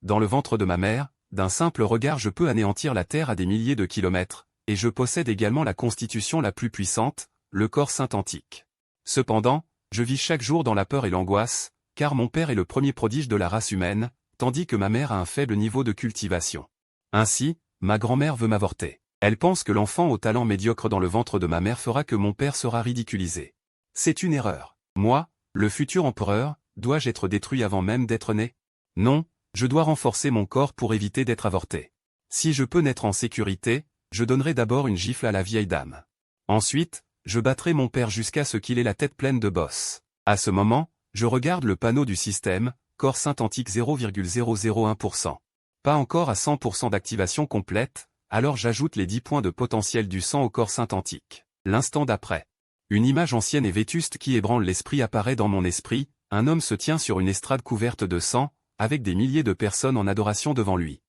dans le ventre de ma mère, d'un simple regard je peux anéantir la Terre à des milliers de kilomètres, et je possède également la constitution la plus puissante, le corps saint antique. Cependant, je vis chaque jour dans la peur et l'angoisse, car mon père est le premier prodige de la race humaine, tandis que ma mère a un faible niveau de cultivation. Ainsi, ma grand-mère veut m'avorter. Elle pense que l'enfant au talent médiocre dans le ventre de ma mère fera que mon père sera ridiculisé. C'est une erreur. Moi, le futur empereur, dois-je être détruit avant même d'être né? Non, je dois renforcer mon corps pour éviter d'être avorté. Si je peux naître en sécurité, je donnerai d'abord une gifle à la vieille dame. Ensuite, je battrai mon père jusqu'à ce qu'il ait la tête pleine de bosses. À ce moment, je regarde le panneau du système, corps saint antique 0,001%. Pas encore à 100% d'activation complète, alors j'ajoute les 10 points de potentiel du sang au corps saint antique. L'instant d'après. Une image ancienne et vétuste qui ébranle l'esprit apparaît dans mon esprit, un homme se tient sur une estrade couverte de sang, avec des milliers de personnes en adoration devant lui.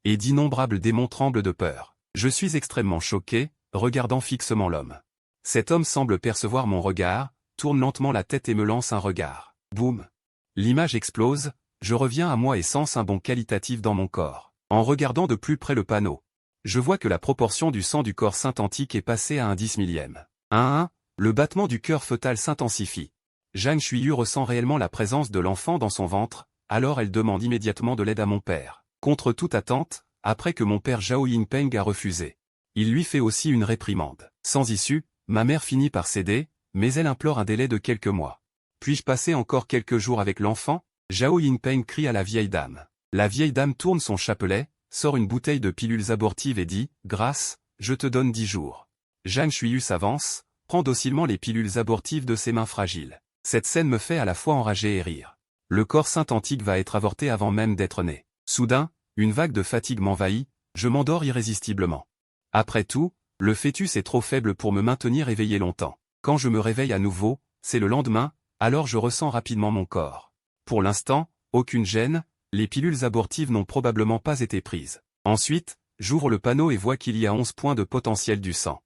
Et d'innombrables démons tremblent de peur. Je suis extrêmement choqué, regardant fixement l'homme. Cet homme semble percevoir mon regard, tourne lentement la tête et me lance un regard. Boum! L'image explose, je reviens à moi et sens un bond qualitatif dans mon corps. En regardant de plus près le panneau, je vois que la proportion du sang du corps saint antique est passée à un 10 millième. 1. Le battement du cœur fœtal s'intensifie. Zhang Xuyu ressent réellement la présence de l'enfant dans son ventre, alors elle demande immédiatement de l'aide à mon père. Contre toute attente, après que mon père Zhao Yingpeng a refusé. Il lui fait aussi une réprimande. Sans issue, ma mère finit par céder, mais elle implore un délai de quelques mois. Puis-je passer encore quelques jours avec l'enfant? Zhao Yingpeng crie à la vieille dame. La vieille dame tourne son chapelet, sort une bouteille de pilules abortives et dit « Grâce, je te donne 10 jours ». Zhang Xuyu s'avance, prend docilement les pilules abortives de ses mains fragiles. Cette scène me fait à la fois enrager et rire. Le corps saint antique va être avorté avant même d'être né. Soudain, une vague de fatigue m'envahit, je m'endors irrésistiblement. Après tout, le fœtus est trop faible pour me maintenir éveillé longtemps. Quand je me réveille à nouveau, c'est le lendemain, alors je ressens rapidement mon corps. Pour l'instant, aucune gêne, les pilules abortives n'ont probablement pas été prises. Ensuite, j'ouvre le panneau et vois qu'il y a 11 points de potentiel du sang.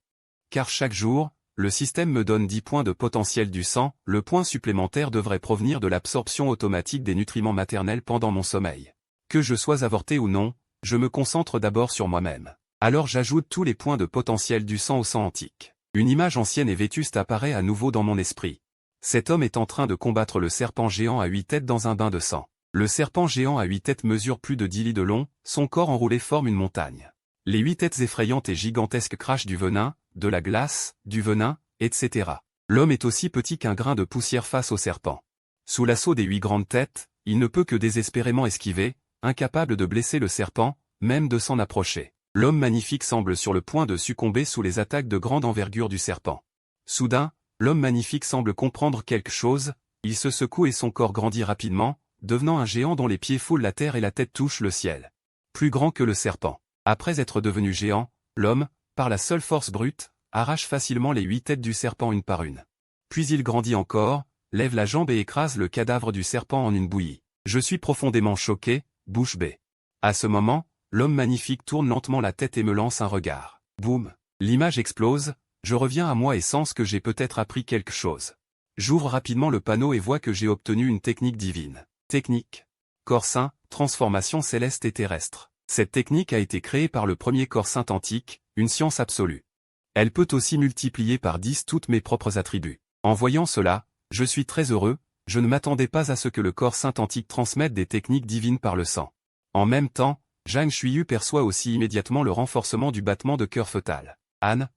Car chaque jour, le système me donne 10 points de potentiel du sang, le point supplémentaire devrait provenir de l'absorption automatique des nutriments maternels pendant mon sommeil. Que je sois avorté ou non, je me concentre d'abord sur moi-même. Alors j'ajoute tous les points de potentiel du sang au sang antique. Une image ancienne et vétuste apparaît à nouveau dans mon esprit. Cet homme est en train de combattre le serpent géant à 8 têtes dans un bain de sang. Le serpent géant à 8 têtes mesure plus de 10 lits de long, son corps enroulé forme une montagne. Les 8 têtes effrayantes et gigantesques crachent du venin, de la glace, du venin, etc. L'homme est aussi petit qu'un grain de poussière face au serpent. Sous l'assaut des 8 grandes têtes, il ne peut que désespérément esquiver, incapable de blesser le serpent, même de s'en approcher. L'homme magnifique semble sur le point de succomber sous les attaques de grande envergure du serpent. Soudain, l'homme magnifique semble comprendre quelque chose, il se secoue et son corps grandit rapidement, devenant un géant dont les pieds foulent la terre et la tête touche le ciel. Plus grand que le serpent. Après être devenu géant, l'homme, par la seule force brute, arrache facilement les 8 têtes du serpent une par une. Puis il grandit encore, lève la jambe et écrase le cadavre du serpent en une bouillie. Je suis profondément choqué, bouche bée. À ce moment, l'homme magnifique tourne lentement la tête et me lance un regard. Boum! L'image explose, je reviens à moi et sens que j'ai peut-être appris quelque chose. J'ouvre rapidement le panneau et vois que j'ai obtenu une technique divine. Technique. Corps saint, transformation céleste et terrestre. Cette technique a été créée par le premier corps saint antique, une science absolue. Elle peut aussi multiplier par 10 toutes mes propres attributs. En voyant cela, je suis très heureux, je ne m'attendais pas à ce que le corps saint antique transmette des techniques divines par le sang. En même temps, Zhang Xuyu perçoit aussi immédiatement le renforcement du battement de cœur fœtal. Anne.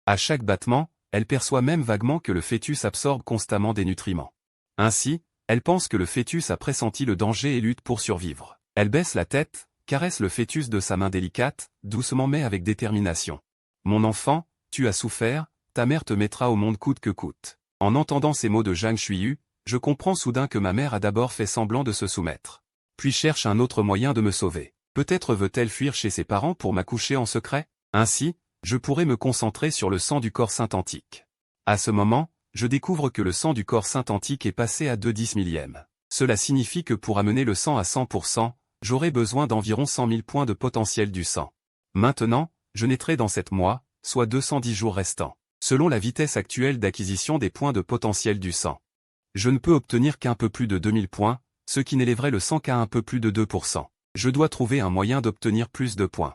À chaque battement, elle perçoit même vaguement que le fœtus absorbe constamment des nutriments. Ainsi, elle pense que le fœtus a pressenti le danger et lutte pour survivre. Elle baisse la tête, caresse le fœtus de sa main délicate, doucement mais avec détermination. Mon enfant, tu as souffert, ta mère te mettra au monde coûte que coûte. En entendant ces mots de Zhang Xuyu, je comprends soudain que ma mère a d'abord fait semblant de se soumettre. Puis cherche un autre moyen de me sauver. Peut-être veut-elle fuir chez ses parents pour m'accoucher en secret? Ainsi, je pourrais me concentrer sur le sang du corps saint antique. À ce moment, je découvre que le sang du corps saint antique est passé à 2/10 millième. Cela signifie que pour amener le sang à 100%, j'aurai besoin d'environ 100 000 points de potentiel du sang. Maintenant, je naîtrai dans 7 mois, soit 210 jours restants, selon la vitesse actuelle d'acquisition des points de potentiel du sang. Je ne peux obtenir qu'un peu plus de 2000 points, ce qui n'élèverait le sang qu'à un peu plus de 2%. Je dois trouver un moyen d'obtenir plus de points.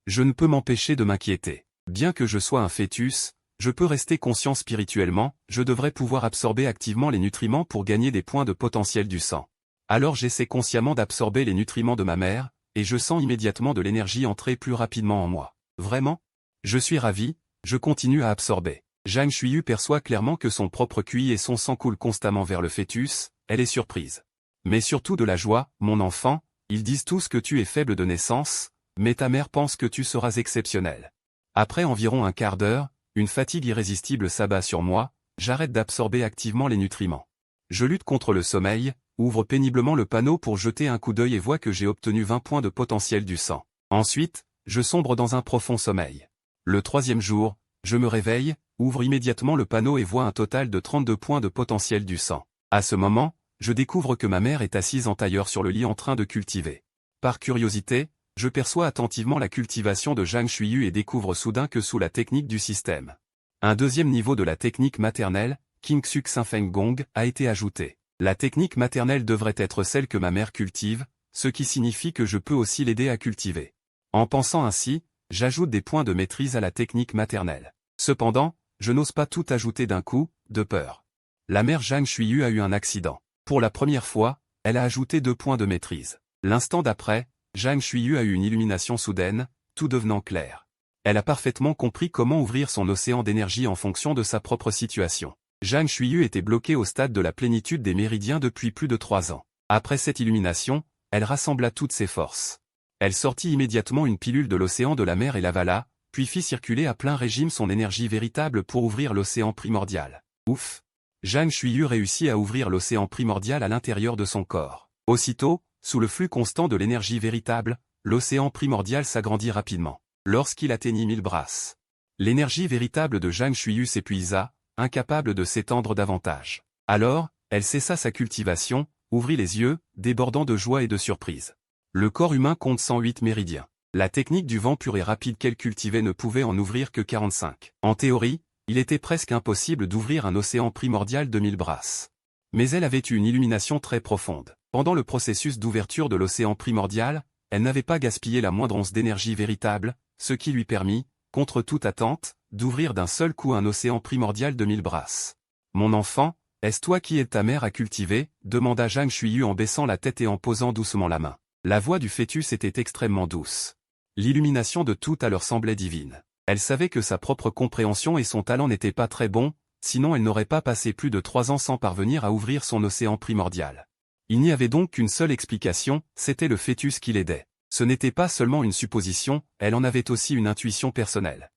Je ne peux m'empêcher de m'inquiéter. Bien que je sois un fœtus, je peux rester conscient spirituellement, je devrais pouvoir absorber activement les nutriments pour gagner des points de potentiel du sang. Alors j'essaie consciemment d'absorber les nutriments de ma mère, et je sens immédiatement de l'énergie entrer plus rapidement en moi. Vraiment? Je suis ravi, je continue à absorber. Zhang Shuiyu perçoit clairement que son propre QI et son sang coulent constamment vers le fœtus, elle est surprise. Mais surtout de la joie, mon enfant, ils disent tous que tu es faible de naissance, mais ta mère pense que tu seras exceptionnel. Après environ un quart d'heure, une fatigue irrésistible s'abat sur moi, j'arrête d'absorber activement les nutriments. Je lutte contre le sommeil, ouvre péniblement le panneau pour jeter un coup d'œil et vois que j'ai obtenu 20 points de potentiel du sang. Ensuite, je sombre dans un profond sommeil. Le troisième jour, je me réveille, ouvre immédiatement le panneau et vois un total de 32 points de potentiel du sang. À ce moment, je découvre que ma mère est assise en tailleur sur le lit en train de cultiver. Par curiosité, je perçois attentivement la cultivation de Zhang Shuiyu et découvre soudain que sous la technique du système, un deuxième niveau de la technique maternelle, Qingsuk Sinfeng Gong, a été ajouté. La technique maternelle devrait être celle que ma mère cultive, ce qui signifie que je peux aussi l'aider à cultiver. En pensant ainsi, j'ajoute des points de maîtrise à la technique maternelle. Cependant, je n'ose pas tout ajouter d'un coup, de peur. La mère Zhang Shuiyu a eu un accident. Pour la première fois, elle a ajouté 2 points de maîtrise. L'instant d'après, Zhang Shuiyu a eu une illumination soudaine, tout devenant clair. Elle a parfaitement compris comment ouvrir son océan d'énergie en fonction de sa propre situation. Zhang Shuiyu était bloquée au stade de la plénitude des méridiens depuis plus de 3 ans. Après cette illumination, elle rassembla toutes ses forces. Elle sortit immédiatement une pilule de l'océan de la mer et l'avala, puis fit circuler à plein régime son énergie véritable pour ouvrir l'océan primordial. Ouf! Zhang Shuiyu réussit à ouvrir l'océan primordial à l'intérieur de son corps. Aussitôt, sous le flux constant de l'énergie véritable, l'océan primordial s'agrandit rapidement. Lorsqu'il atteignit 1000 brasses, l'énergie véritable de Zhang Shuiyu s'épuisa, incapable de s'étendre davantage. Alors, elle cessa sa cultivation, ouvrit les yeux, débordant de joie et de surprise. Le corps humain compte 108 méridiens. La technique du vent pur et rapide qu'elle cultivait ne pouvait en ouvrir que 45. En théorie, il était presque impossible d'ouvrir un océan primordial de 1000 brasses. Mais elle avait eu une illumination très profonde. Pendant le processus d'ouverture de l'océan primordial, elle n'avait pas gaspillé la moindre once d'énergie véritable, ce qui lui permit, contre toute attente, d'ouvrir d'un seul coup un océan primordial de 1000 brasses. « Mon enfant, est-ce toi qui aide ta mère à cultiver ?» demanda Zhang Shuiyu en baissant la tête et en posant doucement la main. La voix du fœtus était extrêmement douce. L'illumination de tout à l'heure semblait divine. Elle savait que sa propre compréhension et son talent n'étaient pas très bons, sinon elle n'aurait pas passé plus de 3 ans sans parvenir à ouvrir son océan primordial. Il n'y avait donc qu'une seule explication, c'était le fœtus qui l'aidait. Ce n'était pas seulement une supposition, elle en avait aussi une intuition personnelle.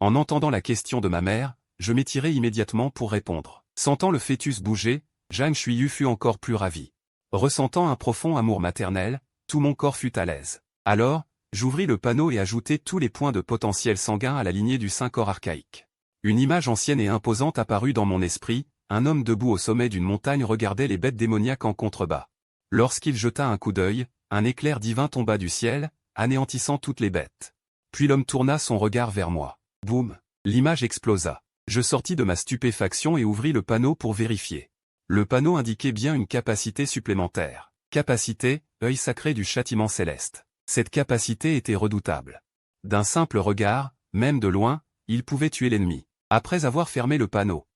En entendant la question de ma mère, je m'étirai immédiatement pour répondre. Sentant le fœtus bouger, Zhang Shuiyu fut encore plus ravi. Ressentant un profond amour maternel, tout mon corps fut à l'aise. Alors, j'ouvris le panneau et ajoutai tous les points de potentiel sanguin à la lignée du Saint-Corps archaïque. Une image ancienne et imposante apparut dans mon esprit, un homme debout au sommet d'une montagne regardait les bêtes démoniaques en contrebas. Lorsqu'il jeta un coup d'œil, un éclair divin tomba du ciel, anéantissant toutes les bêtes. Puis l'homme tourna son regard vers moi. Boum! L'image explosa. Je sortis de ma stupéfaction et ouvris le panneau pour vérifier. Le panneau indiquait bien une capacité supplémentaire. Capacité, œil sacré du châtiment céleste. Cette capacité était redoutable. D'un simple regard, même de loin, il pouvait tuer l'ennemi. Après avoir fermé le panneau,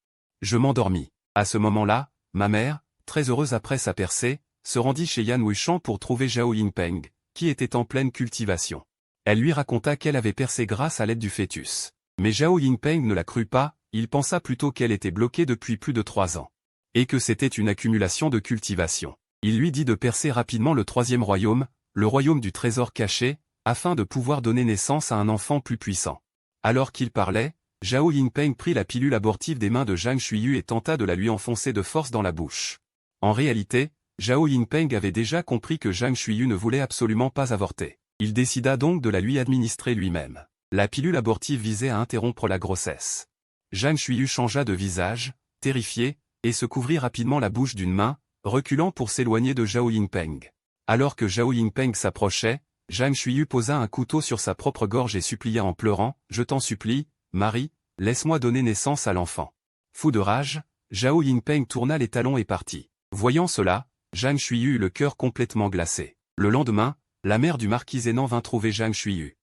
je m'endormis. À ce moment-là, ma mère, très heureuse après sa percée, se rendit chez Yan Wuishan pour trouver Zhao Yingpeng, qui était en pleine cultivation. Elle lui raconta qu'elle avait percé grâce à l'aide du fœtus. Mais Zhao Yingpeng ne la crut pas, il pensa plutôt qu'elle était bloquée depuis plus de 3 ans. Et que c'était une accumulation de cultivation. Il lui dit de percer rapidement le 3e royaume, le royaume du trésor caché, afin de pouvoir donner naissance à un enfant plus puissant. Alors qu'il parlait, Zhao Yingpeng prit la pilule abortive des mains de Zhang Shuiyu et tenta de la lui enfoncer de force dans la bouche. En réalité, Zhao Yingpeng avait déjà compris que Zhang Shuiyu ne voulait absolument pas avorter. Il décida donc de la lui administrer lui-même. La pilule abortive visait à interrompre la grossesse. Zhang Shuiyu changea de visage, terrifié, et se couvrit rapidement la bouche d'une main, reculant pour s'éloigner de Zhao Yingpeng. Alors que Zhao Yingpeng s'approchait, Zhang Shuiyu posa un couteau sur sa propre gorge et supplia en pleurant, « Je t'en supplie, Marie, laisse-moi donner naissance à l'enfant. » Fou de rage, Zhao Yingpeng tourna les talons et partit. Voyant cela, Zhang Xuyu eut le cœur complètement glacé. Le lendemain, la mère du marquis Zhenan vint trouver Zhang Xuyu.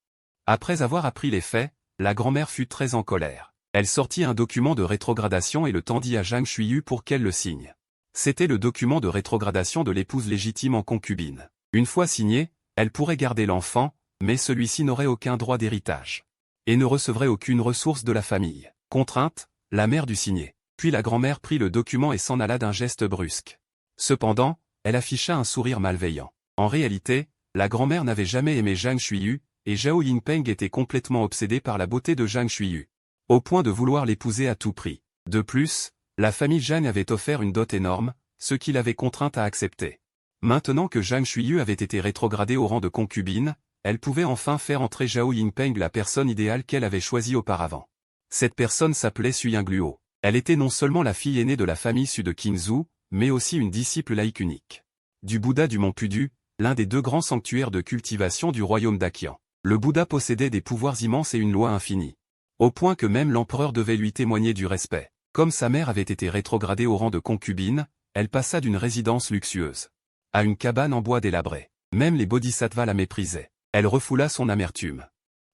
Après avoir appris les faits, la grand-mère fut très en colère. Elle sortit un document de rétrogradation et le tendit à Zhang Xuyu pour qu'elle le signe. C'était le document de rétrogradation de l'épouse légitime en concubine. Une fois signé, elle pourrait garder l'enfant, mais celui-ci n'aurait aucun droit d'héritage. Et ne recevrait aucune ressource de la famille. Contrainte, la mère dut signer. Puis la grand-mère prit le document et s'en alla d'un geste brusque. Cependant, elle afficha un sourire malveillant. En réalité, la grand-mère n'avait jamais aimé Zhang Xuyu, et Zhao Yingpeng était complètement obsédé par la beauté de Zhang Xuyu, au point de vouloir l'épouser à tout prix. De plus, la famille Zhang avait offert une dot énorme, ce qui l'avait contrainte à accepter. Maintenant que Zhang Xuyu avait été rétrogradée au rang de concubine, elle pouvait enfin faire entrer Zhao Yingpeng, la personne idéale qu'elle avait choisie auparavant. Cette personne s'appelait Su Yingluo. Elle était non seulement la fille aînée de la famille Su de Qingzhou, mais aussi une disciple laïque unique du Bouddha du mont Pudu, l'un des 2 grands sanctuaires de cultivation du royaume d'Aqian. Le Bouddha possédait des pouvoirs immenses et une loi infinie. Au point que même l'empereur devait lui témoigner du respect. Comme sa mère avait été rétrogradée au rang de concubine, elle passa d'une résidence luxueuse à une cabane en bois délabré. Même les bodhisattvas la méprisaient. Elle refoula son amertume,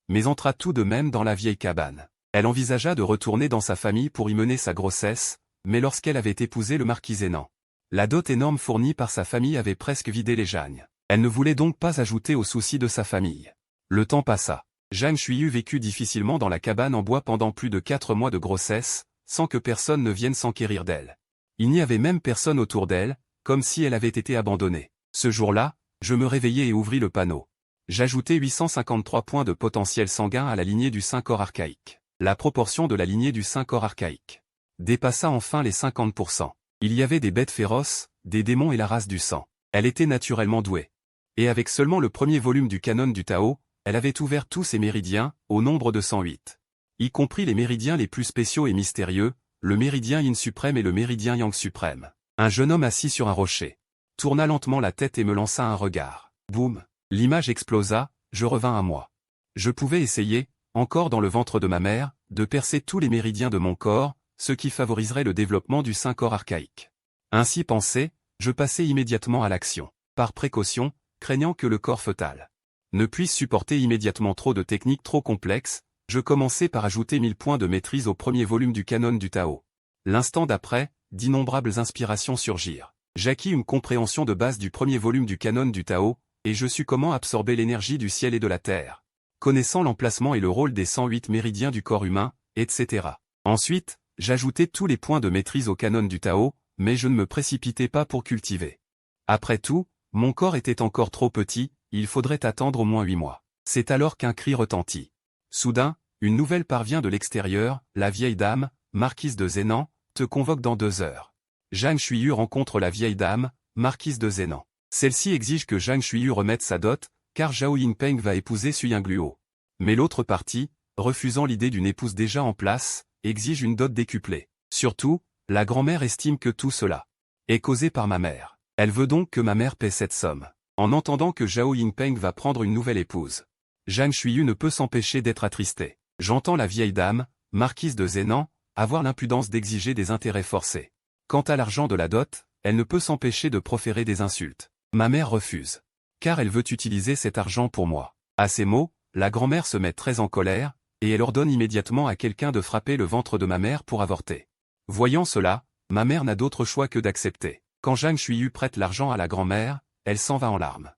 mais entra tout de même dans la vieille cabane. Elle envisagea de retourner dans sa famille pour y mener sa grossesse, mais lorsqu'elle avait épousé le marquis Zhenan, la dot énorme fournie par sa famille avait presque vidé les Zhang. Elle ne voulait donc pas ajouter aux soucis de sa famille. Le temps passa. Zhang Xuyu vécut difficilement dans la cabane en bois pendant plus de 4 mois de grossesse, sans que personne ne vienne s'enquérir d'elle. Il n'y avait même personne autour d'elle, comme si elle avait été abandonnée. Ce jour-là, je me réveillai et ouvris le panneau. J'ajoutai 853 points de potentiel sanguin à la lignée du Saint Corps archaïque. La proportion de la lignée du Saint Corps archaïque dépassa enfin les 50%. Il y avait des bêtes féroces, des démons et la race du sang. Elle était naturellement douée. Et avec seulement le premier volume du canon du Tao, elle avait ouvert tous ses méridiens, au nombre de 108. Y compris les méridiens les plus spéciaux et mystérieux, le méridien Yin suprême et le méridien Yang suprême. Un jeune homme assis sur un rocher tourna lentement la tête et me lança un regard. Boum! L'image explosa, je revins à moi. Je pouvais essayer, encore dans le ventre de ma mère, de percer tous les méridiens de mon corps, ce qui favoriserait le développement du Saint Corps archaïque. Ainsi pensé, je passai immédiatement à l'action, par précaution, craignant que le corps fœtal ne puisse supporter immédiatement trop de techniques trop complexes, je commençai par ajouter 1000 points de maîtrise au premier volume du canon du Tao. L'instant d'après, d'innombrables inspirations surgirent. J'acquis une compréhension de base du premier volume du canon du Tao, et je sus comment absorber l'énergie du ciel et de la terre, connaissant l'emplacement et le rôle des 108 méridiens du corps humain, etc. Ensuite, j'ajoutais tous les points de maîtrise au canon du Tao, mais je ne me précipitais pas pour cultiver. Après tout, mon corps était encore trop petit, il faudrait attendre au moins 8 mois. C'est alors qu'un cri retentit. Soudain, une nouvelle parvient de l'extérieur, la vieille dame, marquise de Zhenan, te convoque dans 2 heures. Zhang Xuyu rencontre la vieille dame, marquise de Zhenan. Celle-ci exige que Zhang Xuyu remette sa dot, car Zhao Yingpeng va épouser Su Yingluo. Mais l'autre partie, refusant l'idée d'une épouse déjà en place, exige une dot décuplée. Surtout, la grand-mère estime que tout cela est causé par ma mère. Elle veut donc que ma mère paie cette somme. En entendant que Zhao Yingpeng va prendre une nouvelle épouse, Zhang Xuyu ne peut s'empêcher d'être attristé. J'entends la vieille dame, marquise de Zhenan, avoir l'impudence d'exiger des intérêts forcés. Quant à l'argent de la dot, elle ne peut s'empêcher de proférer des insultes. Ma mère refuse, car elle veut utiliser cet argent pour moi. À ces mots, la grand-mère se met très en colère, et elle ordonne immédiatement à quelqu'un de frapper le ventre de ma mère pour avorter. Voyant cela, ma mère n'a d'autre choix que d'accepter. Quand Zhang Xuyu prête l'argent à la grand-mère, elle s'en va en larmes.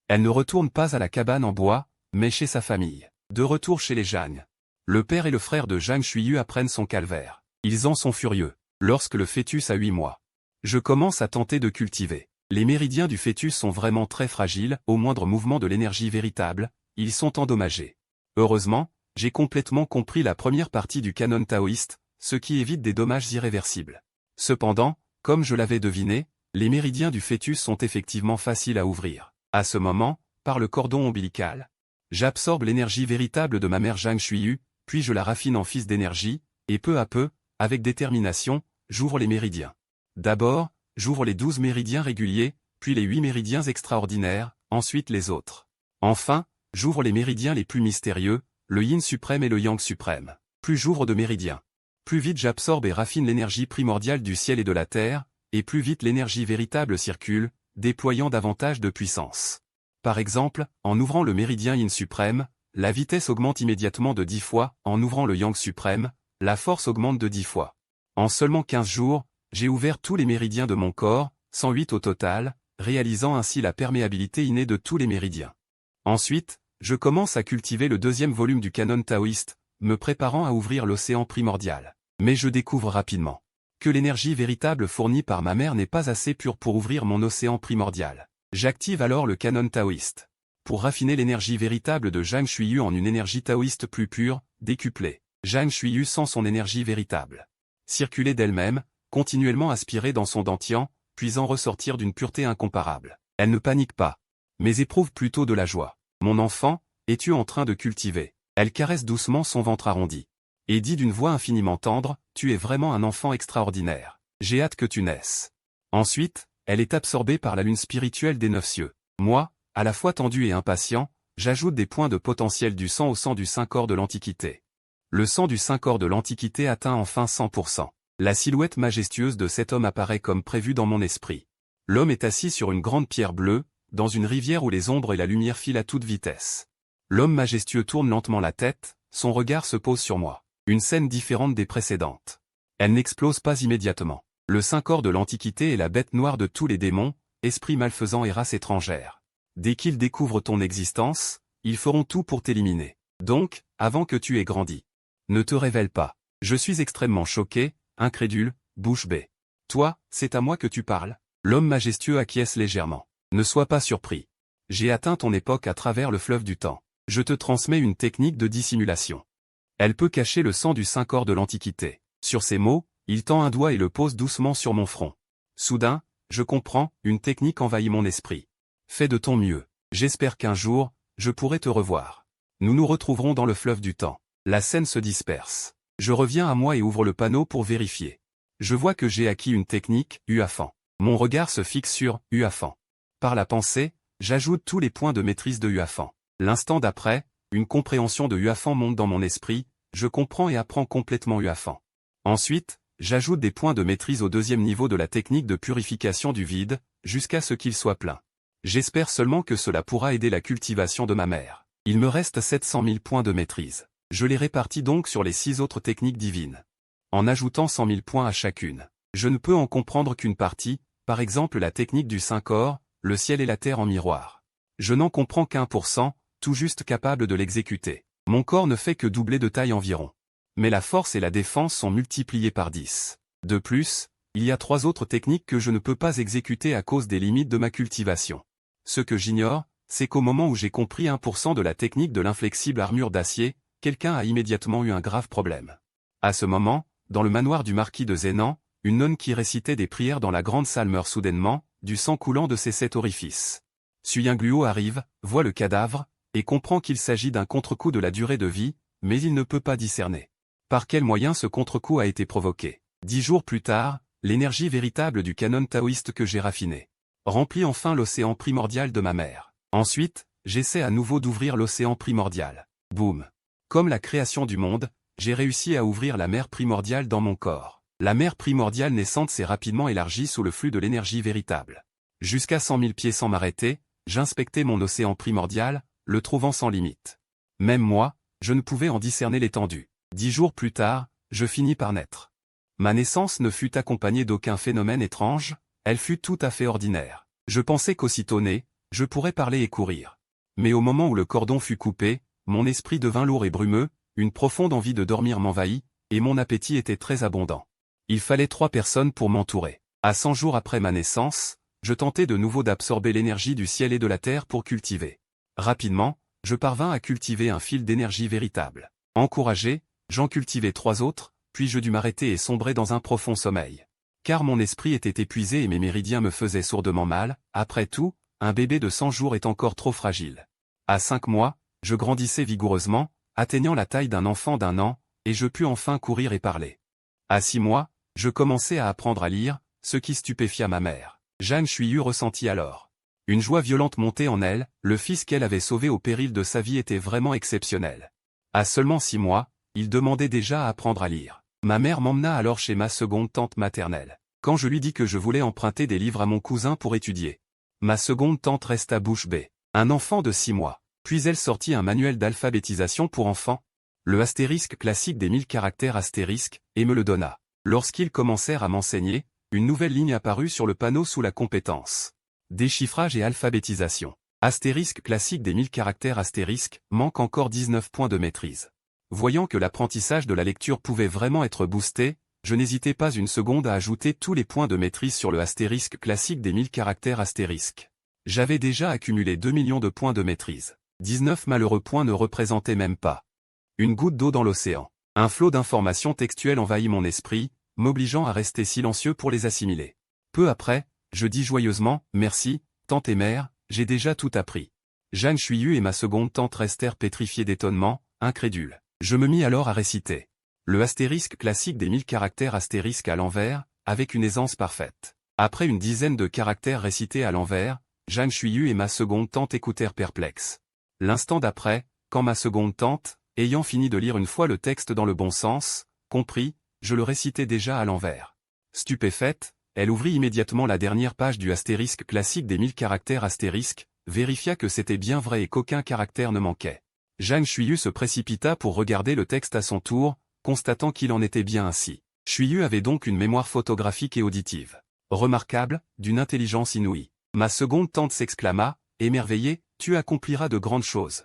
Elle ne retourne pas à la cabane en bois, mais chez sa famille. De retour chez les Zhang, le père et le frère de Zhang Xuyu apprennent son calvaire. Ils en sont furieux. Lorsque le fœtus a 8 mois, je commence à tenter de cultiver. Les méridiens du fœtus sont vraiment très fragiles, au moindre mouvement de l'énergie véritable, ils sont endommagés. Heureusement, j'ai complètement compris la première partie du canon taoïste, ce qui évite des dommages irréversibles. Cependant, comme je l'avais deviné, les méridiens du fœtus sont effectivement faciles à ouvrir. À ce moment, par le cordon ombilical, j'absorbe l'énergie véritable de ma mère Zhang Xuyu, puis je la raffine en fils d'énergie, et peu à peu, avec détermination, j'ouvre les méridiens. D'abord, j'ouvre les 12 méridiens réguliers, puis les 8 méridiens extraordinaires, ensuite les autres. Enfin, j'ouvre les méridiens les plus mystérieux, le Yin suprême et le Yang suprême. Plus j'ouvre de méridiens, plus vite j'absorbe et raffine l'énergie primordiale du ciel et de la terre, et plus vite l'énergie véritable circule, déployant davantage de puissance. Par exemple, en ouvrant le méridien Yin suprême, la vitesse augmente immédiatement de 10 fois, en ouvrant le Yang suprême, la force augmente de 10 fois. En seulement 15 jours, j'ai ouvert tous les méridiens de mon corps, 108 au total, réalisant ainsi la perméabilité innée de tous les méridiens. Ensuite, je commence à cultiver le deuxième volume du canon taoïste, me préparant à ouvrir l'océan primordial. Mais je découvre rapidement que l'énergie véritable fournie par ma mère n'est pas assez pure pour ouvrir mon océan primordial. J'active alors le canon taoïste pour raffiner l'énergie véritable de Zhang Shuiyu en une énergie taoïste plus pure, décuplée. Zhang Shuiyu sent son énergie véritable circuler d'elle-même, continuellement aspirer dans son dantian, puis en ressortir d'une pureté incomparable. Elle ne panique pas, mais éprouve plutôt de la joie. Mon enfant, es-tu en train de cultiver? Elle caresse doucement son ventre arrondi et dit d'une voix infiniment tendre, tu es vraiment un enfant extraordinaire. J'ai hâte que tu naisses. Ensuite, elle est absorbée par la lune spirituelle des 9 cieux. Moi, à la fois tendu et impatient, j'ajoute des points de potentiel du sang au sang du Saint-Corps de l'Antiquité. Le sang du Saint-Corps de l'Antiquité atteint enfin 100%. La silhouette majestueuse de cet homme apparaît comme prévu dans mon esprit. L'homme est assis sur une grande pierre bleue, dans une rivière où les ombres et la lumière filent à toute vitesse. L'homme majestueux tourne lentement la tête, son regard se pose sur moi. Une scène différente des précédentes. Elle n'explose pas immédiatement. Le Saint-Corps de l'Antiquité est la bête noire de tous les démons, esprits malfaisants et races étrangères. Dès qu'ils découvrent ton existence, ils feront tout pour t'éliminer. Donc, avant que tu aies grandi, ne te révèle pas. Je suis extrêmement choqué, incrédule, bouche bée. Toi, c'est à moi que tu parles? L'homme majestueux acquiesce légèrement. Ne sois pas surpris. J'ai atteint ton époque à travers le fleuve du temps. Je te transmets une technique de dissimulation. Elle peut cacher le sang du Saint-Corps de l'Antiquité. Sur ces mots, il tend un doigt et le pose doucement sur mon front. Soudain, je comprends, une technique envahit mon esprit. Fais de ton mieux. J'espère qu'un jour, je pourrai te revoir. Nous nous retrouverons dans le fleuve du temps. La scène se disperse. Je reviens à moi et ouvre le panneau pour vérifier. Je vois que j'ai acquis une technique, Huafan. Mon regard se fixe sur Huafan. Par la pensée, j'ajoute tous les points de maîtrise de Huafan. L'instant d'après, une compréhension de Huafan monte dans mon esprit, je comprends et apprends complètement Huafan. Ensuite, j'ajoute des points de maîtrise au deuxième niveau de la technique de purification du vide, jusqu'à ce qu'il soit plein. J'espère seulement que cela pourra aider la cultivation de ma mère. Il me reste 700 000 points de maîtrise. Je les répartis donc sur les 6 autres techniques divines. En ajoutant 100 000 points à chacune. Je ne peux en comprendre qu'une partie, par exemple la technique du Saint-Corps, le ciel et la terre en miroir. Je n'en comprends qu'1%, tout juste capable de l'exécuter. Mon corps ne fait que doubler de taille environ. Mais la force et la défense sont multipliées par 10. De plus, il y a 3 autres techniques que je ne peux pas exécuter à cause des limites de ma cultivation. Ce que j'ignore, c'est qu'au moment où j'ai compris 1% de la technique de l'inflexible armure d'acier, quelqu'un a immédiatement eu un grave problème. À ce moment, dans le manoir du marquis de Zénan, une nonne qui récitait des prières dans la grande salle meurt soudainement, du sang coulant de ses 7 orifices. Suyingluo arrive, voit le cadavre, et comprend qu'il s'agit d'un contre-coup de la durée de vie, mais il ne peut pas discerner par quel moyen ce contre-coup a été provoqué. 10 jours plus tard, l'énergie véritable du canon taoïste que j'ai raffiné remplit enfin l'océan primordial de ma mère. Ensuite, j'essaie à nouveau d'ouvrir l'océan primordial. Boum. Comme la création du monde, j'ai réussi à ouvrir la mer primordiale dans mon corps. La mer primordiale naissante s'est rapidement élargie sous le flux de l'énergie véritable. Jusqu'à 100 000 pieds sans m'arrêter, j'inspectais mon océan primordial, le trouvant sans limite. Même moi, je ne pouvais en discerner l'étendue. 10 jours plus tard, je finis par naître. Ma naissance ne fut accompagnée d'aucun phénomène étrange, elle fut tout à fait ordinaire. Je pensais qu'aussitôt né, je pourrais parler et courir. Mais au moment où le cordon fut coupé, mon esprit devint lourd et brumeux, une profonde envie de dormir m'envahit, et mon appétit était très abondant. Il fallait 3 personnes pour m'entourer. À 100 jours après ma naissance, je tentais de nouveau d'absorber l'énergie du ciel et de la terre pour cultiver. Rapidement, je parvins à cultiver un fil d'énergie véritable. Encouragé, j'en cultivai 3 autres, puis je dus m'arrêter et sombrer dans un profond sommeil. Car mon esprit était épuisé et mes méridiens me faisaient sourdement mal, après tout, un bébé de 100 jours est encore trop fragile. À 5 mois, je grandissais vigoureusement, atteignant la taille d'un enfant d'1 an, et je pus enfin courir et parler. À 6 mois, je commençai à apprendre à lire, ce qui stupéfia ma mère. Zhang Shuiyu ressentit alors une joie violente monter en elle, le fils qu'elle avait sauvé au péril de sa vie était vraiment exceptionnel. À seulement 6 mois, il demandait déjà à apprendre à lire. Ma mère m'emmena alors chez ma seconde tante maternelle. Quand je lui dis que je voulais emprunter des livres à mon cousin pour étudier, Ma seconde tante resta bouche bée. Un enfant de 6 mois. Puis elle sortit un manuel d'alphabétisation pour enfants. Le astérisque classique des 1000 caractères astérisque, et me le donna. Lorsqu'ils commencèrent à m'enseigner, une nouvelle ligne apparut sur le panneau sous la compétence. Déchiffrage et alphabétisation. Astérisque classique des 1000 caractères astérisque, manque encore 19 points de maîtrise. Voyant que l'apprentissage de la lecture pouvait vraiment être boosté, je n'hésitais pas une seconde à ajouter tous les points de maîtrise sur le astérisque classique des 1000 caractères astérisque. J'avais déjà accumulé 2 millions de points de maîtrise. 19 malheureux points ne représentaient même pas une goutte d'eau dans l'océan. Un flot d'informations textuelles envahit mon esprit, m'obligeant à rester silencieux pour les assimiler. Peu après, je dis joyeusement « Merci, tante et mère, j'ai déjà tout appris ». Jeanne Chuillu et ma seconde tante restèrent pétrifiées d'étonnement, incrédules. Je me mis alors à réciter le astérisque classique des 1000 caractères astérisque à l'envers, avec une aisance parfaite. Après une dizaine de caractères récités à l'envers, Jeanne Chuillu et ma seconde tante écoutèrent perplexes. L'instant d'après, quand ma seconde tante, ayant fini de lire une fois le texte dans le bon sens, comprit, je le récitais déjà à l'envers. Stupéfaite, elle ouvrit immédiatement la dernière page du astérisque classique des 1000 caractères astérisque, vérifia que c'était bien vrai et qu'aucun caractère ne manquait. Jeanne Chuillu se précipita pour regarder le texte à son tour, constatant qu'il en était bien ainsi. Chuillu avait donc une mémoire photographique et auditive remarquable, d'une intelligence inouïe. Ma seconde tante s'exclama, émerveillée, tu accompliras de grandes choses.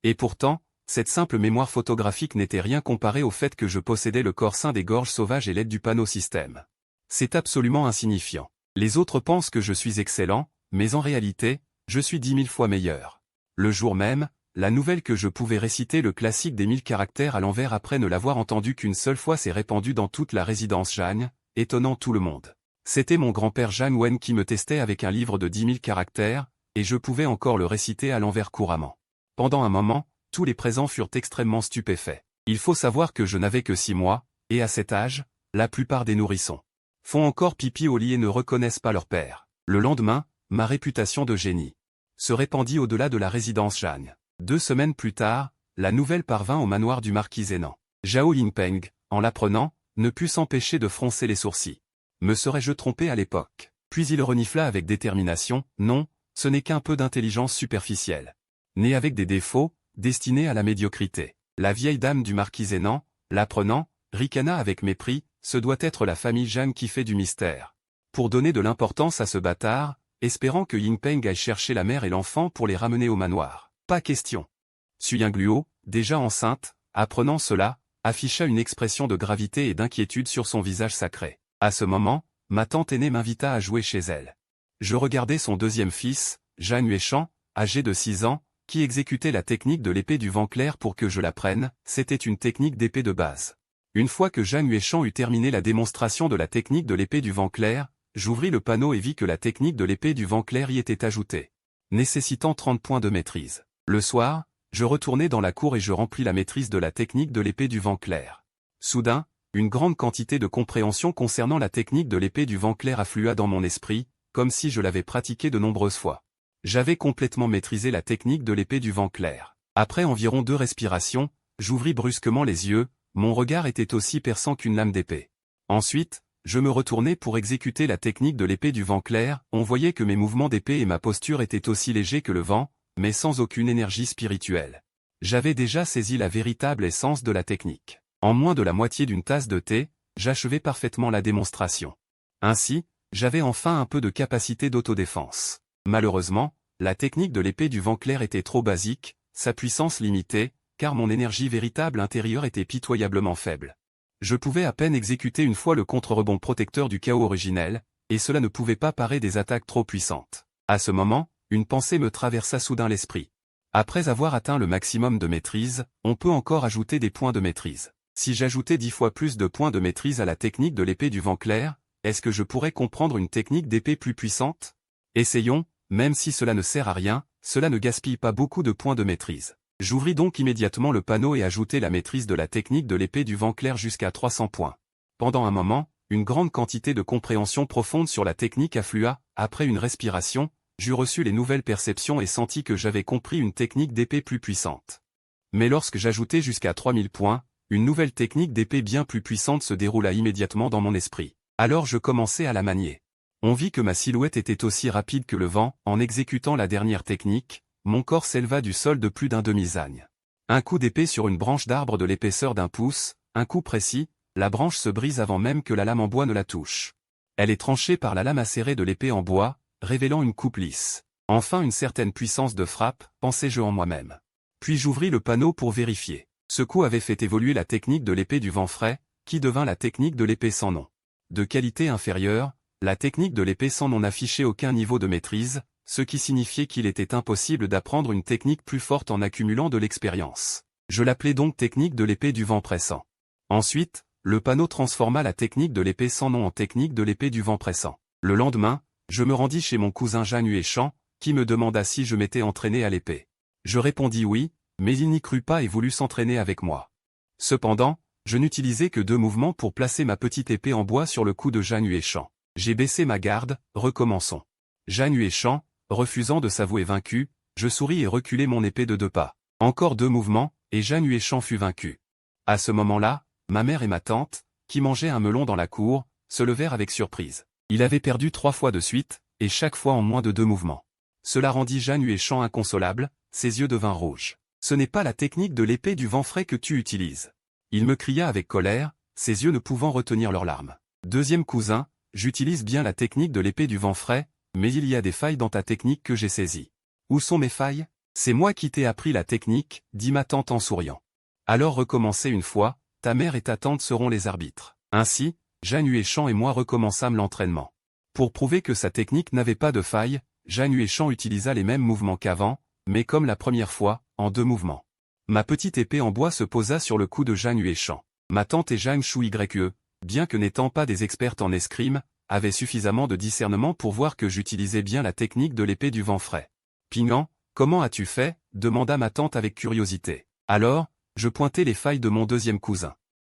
Et pourtant, cette simple mémoire photographique n'était rien comparée au fait que je possédais le corps sain des gorges sauvages et l'aide du panneau système. C'est absolument insignifiant. Les autres pensent que je suis excellent, mais en réalité, je suis 10 000 fois meilleur. Le jour même, la nouvelle que je pouvais réciter le classique des 1000 caractères à l'envers après ne l'avoir entendu qu'une seule fois s'est répandue dans toute la résidence Jeanne, étonnant tout le monde. C'était mon grand-père Jeanne Wen qui me testait avec un livre de 10 000 caractères, et je pouvais encore le réciter à l'envers couramment. Pendant un moment, tous les présents furent extrêmement stupéfaits. Il faut savoir que je n'avais que 6 mois, et à cet âge, la plupart des nourrissons font encore pipi au lit et ne reconnaissent pas leur père. Le lendemain, ma réputation de génie se répandit au-delà de la résidence Jeanne. 2 semaines plus tard, la nouvelle parvint au manoir du marquis Zhénan. Zhao Yingpeng, en l'apprenant, ne put s'empêcher de froncer les sourcils. Me serais-je trompé à l'époque? Puis il renifla avec détermination, non, ce n'est qu'un peu d'intelligence superficielle. Né avec des défauts, destiné à la médiocrité. La vieille dame du marquis Zhénan, l'apprenant, ricana avec mépris, ce doit être la famille Jeanne qui fait du mystère. Pour donner de l'importance à ce bâtard, espérant que Yingpeng aille chercher la mère et l'enfant pour les ramener au manoir. Pas question. Suying Luo, déjà enceinte, apprenant cela, afficha une expression de gravité et d'inquiétude sur son visage sacré. À ce moment, ma tante aînée m'invita à jouer chez elle. Je regardais son deuxième fils, Zhang Yueshan, âgé de 6 ans, qui exécutait la technique de l'épée du vent clair pour que je l'apprenne, c'était une technique d'épée de base. Une fois que Zhang Yueshan eut terminé la démonstration de la technique de l'épée du vent clair, j'ouvris le panneau et vis que la technique de l'épée du vent clair y était ajoutée, nécessitant 30 points de maîtrise. Le soir, je retournai dans la cour et je remplis la maîtrise de la technique de l'épée du vent clair. Soudain, une grande quantité de compréhension concernant la technique de l'épée du vent clair afflua dans mon esprit, comme si je l'avais pratiquée de nombreuses fois. J'avais complètement maîtrisé la technique de l'épée du vent clair. Après environ 2 respirations, j'ouvris brusquement les yeux, mon regard était aussi perçant qu'une lame d'épée. Ensuite, je me retournai pour exécuter la technique de l'épée du vent clair, on voyait que mes mouvements d'épée et ma posture étaient aussi légers que le vent, mais sans aucune énergie spirituelle. J'avais déjà saisi la véritable essence de la technique. En moins de la moitié d'une tasse de thé, j'achevais parfaitement la démonstration. Ainsi, j'avais enfin un peu de capacité d'autodéfense. Malheureusement, la technique de l'épée du vent clair était trop basique, sa puissance limitée, car mon énergie véritable intérieure était pitoyablement faible. Je pouvais à peine exécuter une fois le contre-rebond protecteur du chaos originel, et cela ne pouvait pas parer des attaques trop puissantes. À ce moment, une pensée me traversa soudain l'esprit. Après avoir atteint le maximum de maîtrise, on peut encore ajouter des points de maîtrise. Si j'ajoutais 10 fois plus de points de maîtrise à la technique de l'épée du vent clair, est-ce que je pourrais comprendre une technique d'épée plus puissante? Essayons, même si cela ne sert à rien, cela ne gaspille pas beaucoup de points de maîtrise. J'ouvris donc immédiatement le panneau et ajoutai la maîtrise de la technique de l'épée du vent clair jusqu'à 300 points. Pendant un moment, une grande quantité de compréhension profonde sur la technique afflua, après une respiration, j'eus reçu les nouvelles perceptions et senti que j'avais compris une technique d'épée plus puissante. Mais lorsque j'ajoutai jusqu'à 3000 points, une nouvelle technique d'épée bien plus puissante se déroula immédiatement dans mon esprit. Alors je commençai à la manier. On vit que ma silhouette était aussi rapide que le vent. En exécutant la dernière technique, mon corps s'éleva du sol de plus d'un demi-zagne. Un coup d'épée sur une branche d'arbre de l'épaisseur d'un pouce, un coup précis, la branche se brise avant même que la lame en bois ne la touche. Elle est tranchée par la lame acérée de l'épée en bois, révélant une coupe lisse. Enfin une certaine puissance de frappe, pensai-je en moi-même. Puis j'ouvris le panneau pour vérifier. Ce coup avait fait évoluer la technique de l'épée du vent frais, qui devint la technique de l'épée sans nom. De qualité inférieure, la technique de l'épée sans nom n'affichait aucun niveau de maîtrise, ce qui signifiait qu'il était impossible d'apprendre une technique plus forte en accumulant de l'expérience. Je l'appelais donc technique de l'épée du vent pressant. Ensuite, le panneau transforma la technique de l'épée sans nom en technique de l'épée du vent pressant. Le lendemain, je me rendis chez mon cousin Jean Huéchamp, qui me demanda si je m'étais entraîné à l'épée. Je répondis oui, mais il n'y crut pas et voulut s'entraîner avec moi. Cependant, je n'utilisais que 2 mouvements pour placer ma petite épée en bois sur le cou de Jean Huéchamp. J'ai baissé ma garde, recommençons. Jean Huéchamp, refusant de s'avouer vaincu, je souris et reculai mon épée de 2 pas. Encore 2 mouvements, et Jean Huéchamp fut vaincu. À ce moment-là, ma mère et ma tante, qui mangeaient un melon dans la cour, se levèrent avec surprise. Il avait perdu 3 fois de suite, et chaque fois en moins de 2 mouvements. Cela rendit Jean Huéchamp inconsolable, ses yeux devinrent rouges. « Ce n'est pas la technique de l'épée du vent frais que tu utilises. » Il me cria avec colère, ses yeux ne pouvant retenir leurs larmes. « Deuxième cousin, j'utilise bien la technique de l'épée du vent frais, mais il y a des failles dans ta technique que j'ai saisies. »« Où sont mes failles ? » ?»« C'est moi qui t'ai appris la technique, dit ma tante en souriant. »« Alors recommencez une fois, ta mère et ta tante seront les arbitres. » Ainsi, Jean Huéchamp et moi recommençâmes l'entraînement. Pour prouver que sa technique n'avait pas de faille, Jean Huéchamp utilisa les mêmes mouvements qu'avant, mais comme la première fois, en 2 mouvements. Ma petite épée en bois se posa sur le cou de Jean Huéchamp. Ma tante et Jeanne Chou YE, bien que n'étant pas des expertes en escrime, avaient suffisamment de discernement pour voir que j'utilisais bien la technique de l'épée du vent frais. « Pingant, comment as-tu fait ?» demanda ma tante avec curiosité. Alors, je pointai les failles de mon deuxième cousin.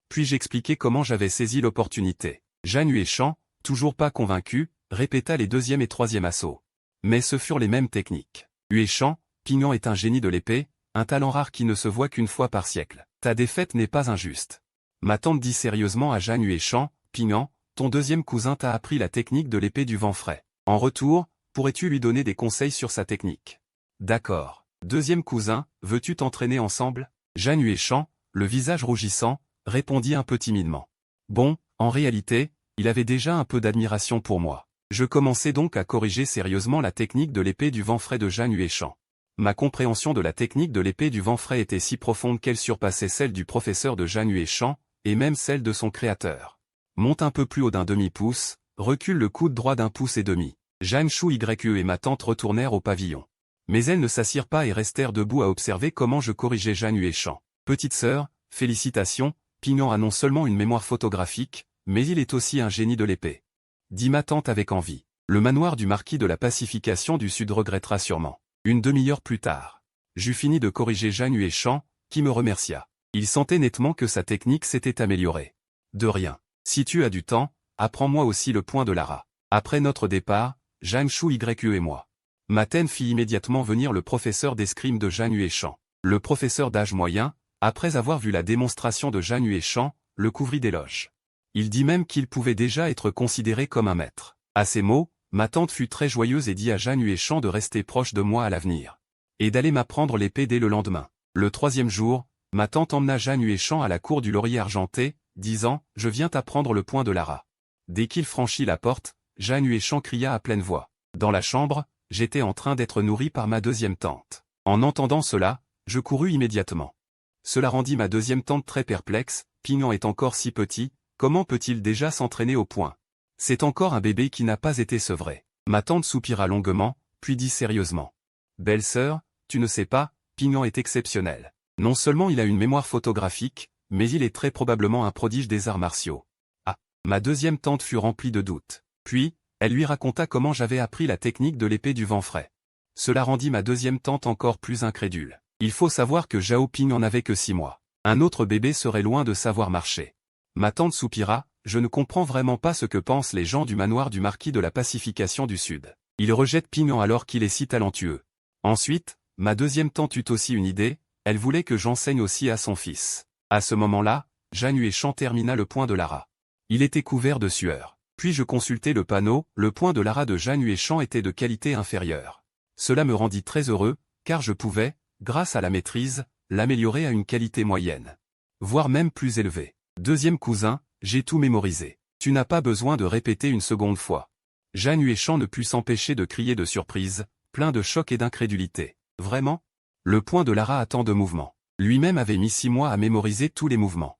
Puis j'expliquai comment j'avais saisi l'opportunité. Jean Huéchamp, toujours pas convaincu, répéta les 2e et 3e assauts. Mais ce furent les mêmes techniques. Huéchamp, Pingant est un génie de l'épée, un talent rare qui ne se voit qu'une fois par siècle. Ta défaite n'est pas injuste. Ma tante dit sérieusement à Jean Huéchamp, Pingant, ton deuxième cousin t'a appris la technique de l'épée du vent frais. En retour, pourrais-tu lui donner des conseils sur sa technique? D'accord. Deuxième cousin, veux-tu t'entraîner ensemble? Jean Huéchamp, le visage rougissant, répondit un peu timidement. Bon, en réalité, il avait déjà un peu d'admiration pour moi. Je commençai donc à corriger sérieusement la technique de l'épée du vent frais de Jean Huéchamp. Ma compréhension de la technique de l'épée du vent frais était si profonde qu'elle surpassait celle du professeur de Jean Huéchamp, et même celle de son créateur. Monte un peu plus haut d'un demi-pouce, recule le coude droit d'un pouce et demi. Jeanne Chou YE et ma tante retournèrent au pavillon. Mais elles ne s'assirent pas et restèrent debout à observer comment je corrigeais Jean Huéchamp. Petite sœur, félicitations, Pingant a non seulement une mémoire photographique, mais il est aussi un génie de l'épée. Dit ma tante avec envie. Le manoir du marquis de la Pacification du Sud regrettera sûrement. Une demi-heure plus tard. J'eus fini de corriger Jean Huéchamp, qui me remercia. Il sentait nettement que sa technique s'était améliorée. De rien. Si tu as du temps, apprends-moi aussi le point de Lara. Après notre départ, Jeanne Chou YE et moi. Maten fit immédiatement venir le professeur d'escrime de Jean Huéchamp. Le professeur d'âge moyen, après avoir vu la démonstration de Jean Huéchamp, le couvrit d'éloges. Il dit même qu'il pouvait déjà être considéré comme un maître. À ces mots, ma tante fut très joyeuse et dit à Jean Huéchamp de rester proche de moi à l'avenir. Et d'aller m'apprendre l'épée dès le lendemain. Le 3e jour, ma tante emmena Jean Huéchamp à la cour du Laurier Argenté, disant « Je viens t'apprendre le point de Lara ». Dès qu'il franchit la porte, Jean Huéchamp cria à pleine voix. Dans la chambre, j'étais en train d'être nourri par ma deuxième tante. En entendant cela, je courus immédiatement. Cela rendit ma deuxième tante très perplexe, Pingant est encore si petit, comment peut-il déjà s'entraîner au point? C'est encore un bébé qui n'a pas été sevré. Ma tante soupira longuement, puis dit sérieusement. Belle-sœur, tu ne sais pas, Pingant est exceptionnel. Non seulement il a une mémoire photographique, mais il est très probablement un prodige des arts martiaux. Ah, ma deuxième tante fut remplie de doutes. Puis, elle lui raconta comment j'avais appris la technique de l'épée du vent frais. Cela rendit ma deuxième tante encore plus incrédule. Il faut savoir que Zhao Ping en avait que 6 mois. Un autre bébé serait loin de savoir marcher. Ma tante soupira, je ne comprends vraiment pas ce que pensent les gens du manoir du marquis de la Pacification du Sud. Ils rejettent Pingant alors qu'il est si talentueux. Ensuite, ma deuxième tante eut aussi une idée, elle voulait que j'enseigne aussi à son fils. À ce moment-là, Jean Huéchamp termina le point de Lara. Il était couvert de sueur. Puis je consultai le panneau, le point de Lara de Jeanne Huéchamp était de qualité inférieure. Cela me rendit très heureux, car je pouvais, grâce à la maîtrise, l'améliorer à une qualité moyenne. Voire même plus élevée. Deuxième cousin, j'ai tout mémorisé. Tu n'as pas besoin de répéter une seconde fois. Jeanne Huéchamp ne put s'empêcher de crier de surprise, plein de choc et d'incrédulité. Vraiment? Le point de Lara a tant de mouvements. Lui-même avait mis 6 mois à mémoriser tous les mouvements.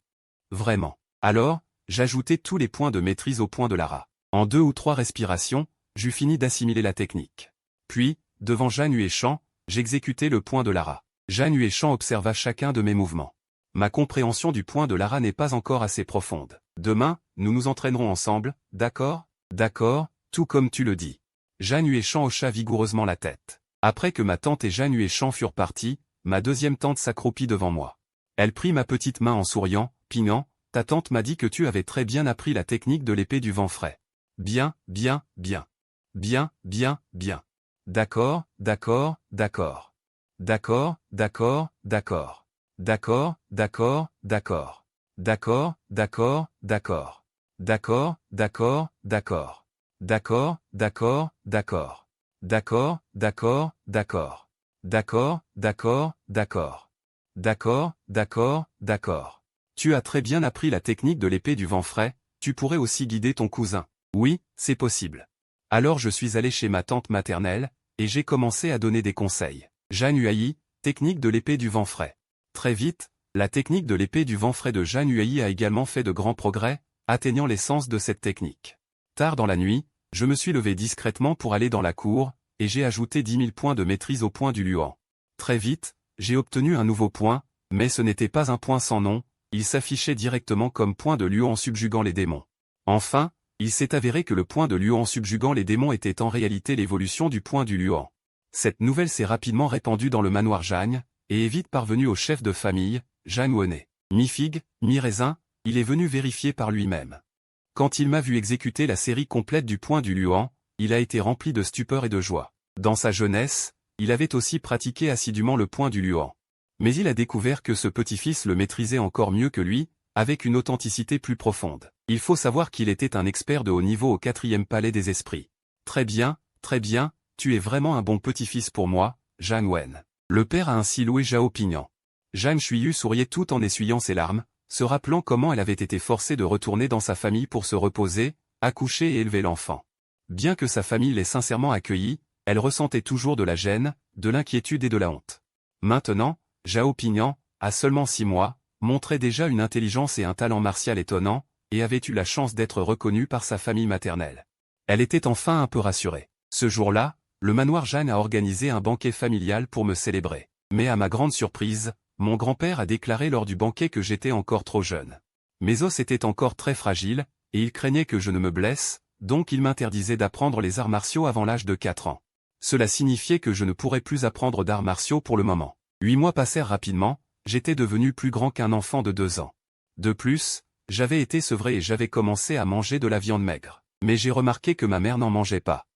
Vraiment. Alors, j'ajoutai tous les points de maîtrise au point de Lara. En 2 ou 3 respirations, j'eus fini d'assimiler la technique. Puis, devant Jeanne Huéchamp, j'exécutai le point de Lara. Jeanne Huéchamp observa chacun de mes mouvements. Ma compréhension du point de Lara n'est pas encore assez profonde. Demain, nous nous entraînerons ensemble, d'accord? D'accord, tout comme tu le dis. Jeanne Huéchamp hocha vigoureusement la tête. Après que ma tante et Jeanne Huéchamp furent partis, ma deuxième tante s'accroupit devant moi. Elle prit ma petite main en souriant, Pingan, ta tante m'a dit que tu avais très bien appris la technique de l'épée du vent frais. Bien, bien, bien. Bien, bien, bien. D'accord, d'accord, d'accord. D'accord, d'accord, d'accord. D'accord, d'accord, d'accord. D'accord, d'accord, d'accord. D'accord, d'accord, d'accord. D'accord, d'accord, d'accord. D'accord, d'accord, d'accord. D'accord, d'accord, d'accord. D'accord, d'accord, d'accord. Tu as très bien appris la technique de l'épée du vent frais, tu pourrais aussi guider ton cousin. Oui, c'est possible. Alors je suis allé chez ma tante maternelle, et j'ai commencé à donner des conseils. Jeanne Huailly, technique de l'épée du vent frais. Très vite, la technique de l'épée du vent frais de Jeanne Huailly a également fait de grands progrès, atteignant l'essence de cette technique. Tard dans la nuit, je me suis levé discrètement pour aller dans la cour, et j'ai ajouté 10 000 points de maîtrise au point du Luan. Très vite, j'ai obtenu un nouveau point, mais ce n'était pas un point sans nom, il s'affichait directement comme point de Luan subjuguant les démons. Enfin, il s'est avéré que le point de Luan subjuguant les démons était en réalité l'évolution du point du Luan. Cette nouvelle s'est rapidement répandue dans le manoir Jeanne, et est vite parvenue au chef de famille, Jeanne Wennet. Mi-figue, mi-raisin, il est venu vérifier par lui-même. Quand il m'a vu exécuter la série complète du point du Luan, il a été rempli de stupeur et de joie. Dans sa jeunesse, il avait aussi pratiqué assidûment le point du Luan. Mais il a découvert que ce petit-fils le maîtrisait encore mieux que lui, avec une authenticité plus profonde. Il faut savoir qu'il était un expert de haut niveau au 4e palais des esprits. Très bien, tu es vraiment un bon petit-fils pour moi, Jeanne Wen. Le père a ainsi loué Zhao Pignan. Jeanne Chuyu souriait tout en essuyant ses larmes, se rappelant comment elle avait été forcée de retourner dans sa famille pour se reposer, accoucher et élever l'enfant. Bien que sa famille l'ait sincèrement accueillie, elle ressentait toujours de la gêne, de l'inquiétude et de la honte. Maintenant, Zhao Pignan, à seulement 6 mois, montrait déjà une intelligence et un talent martial étonnants, et avait eu la chance d'être reconnue par sa famille maternelle. Elle était enfin un peu rassurée. Ce jour-là, le manoir Jeanne a organisé un banquet familial pour me célébrer. Mais à ma grande surprise, mon grand-père a déclaré lors du banquet que j'étais encore trop jeune. Mes os étaient encore très fragiles, et il craignait que je ne me blesse, donc il m'interdisait d'apprendre les arts martiaux avant l'âge de 4 ans. Cela signifiait que je ne pourrais plus apprendre d'arts martiaux pour le moment. 8 mois passèrent rapidement, j'étais devenu plus grand qu'un enfant de 2 ans. De plus, j'avais été sevré et j'avais commencé à manger de la viande maigre. Mais j'ai remarqué que ma mère n'en mangeait pas.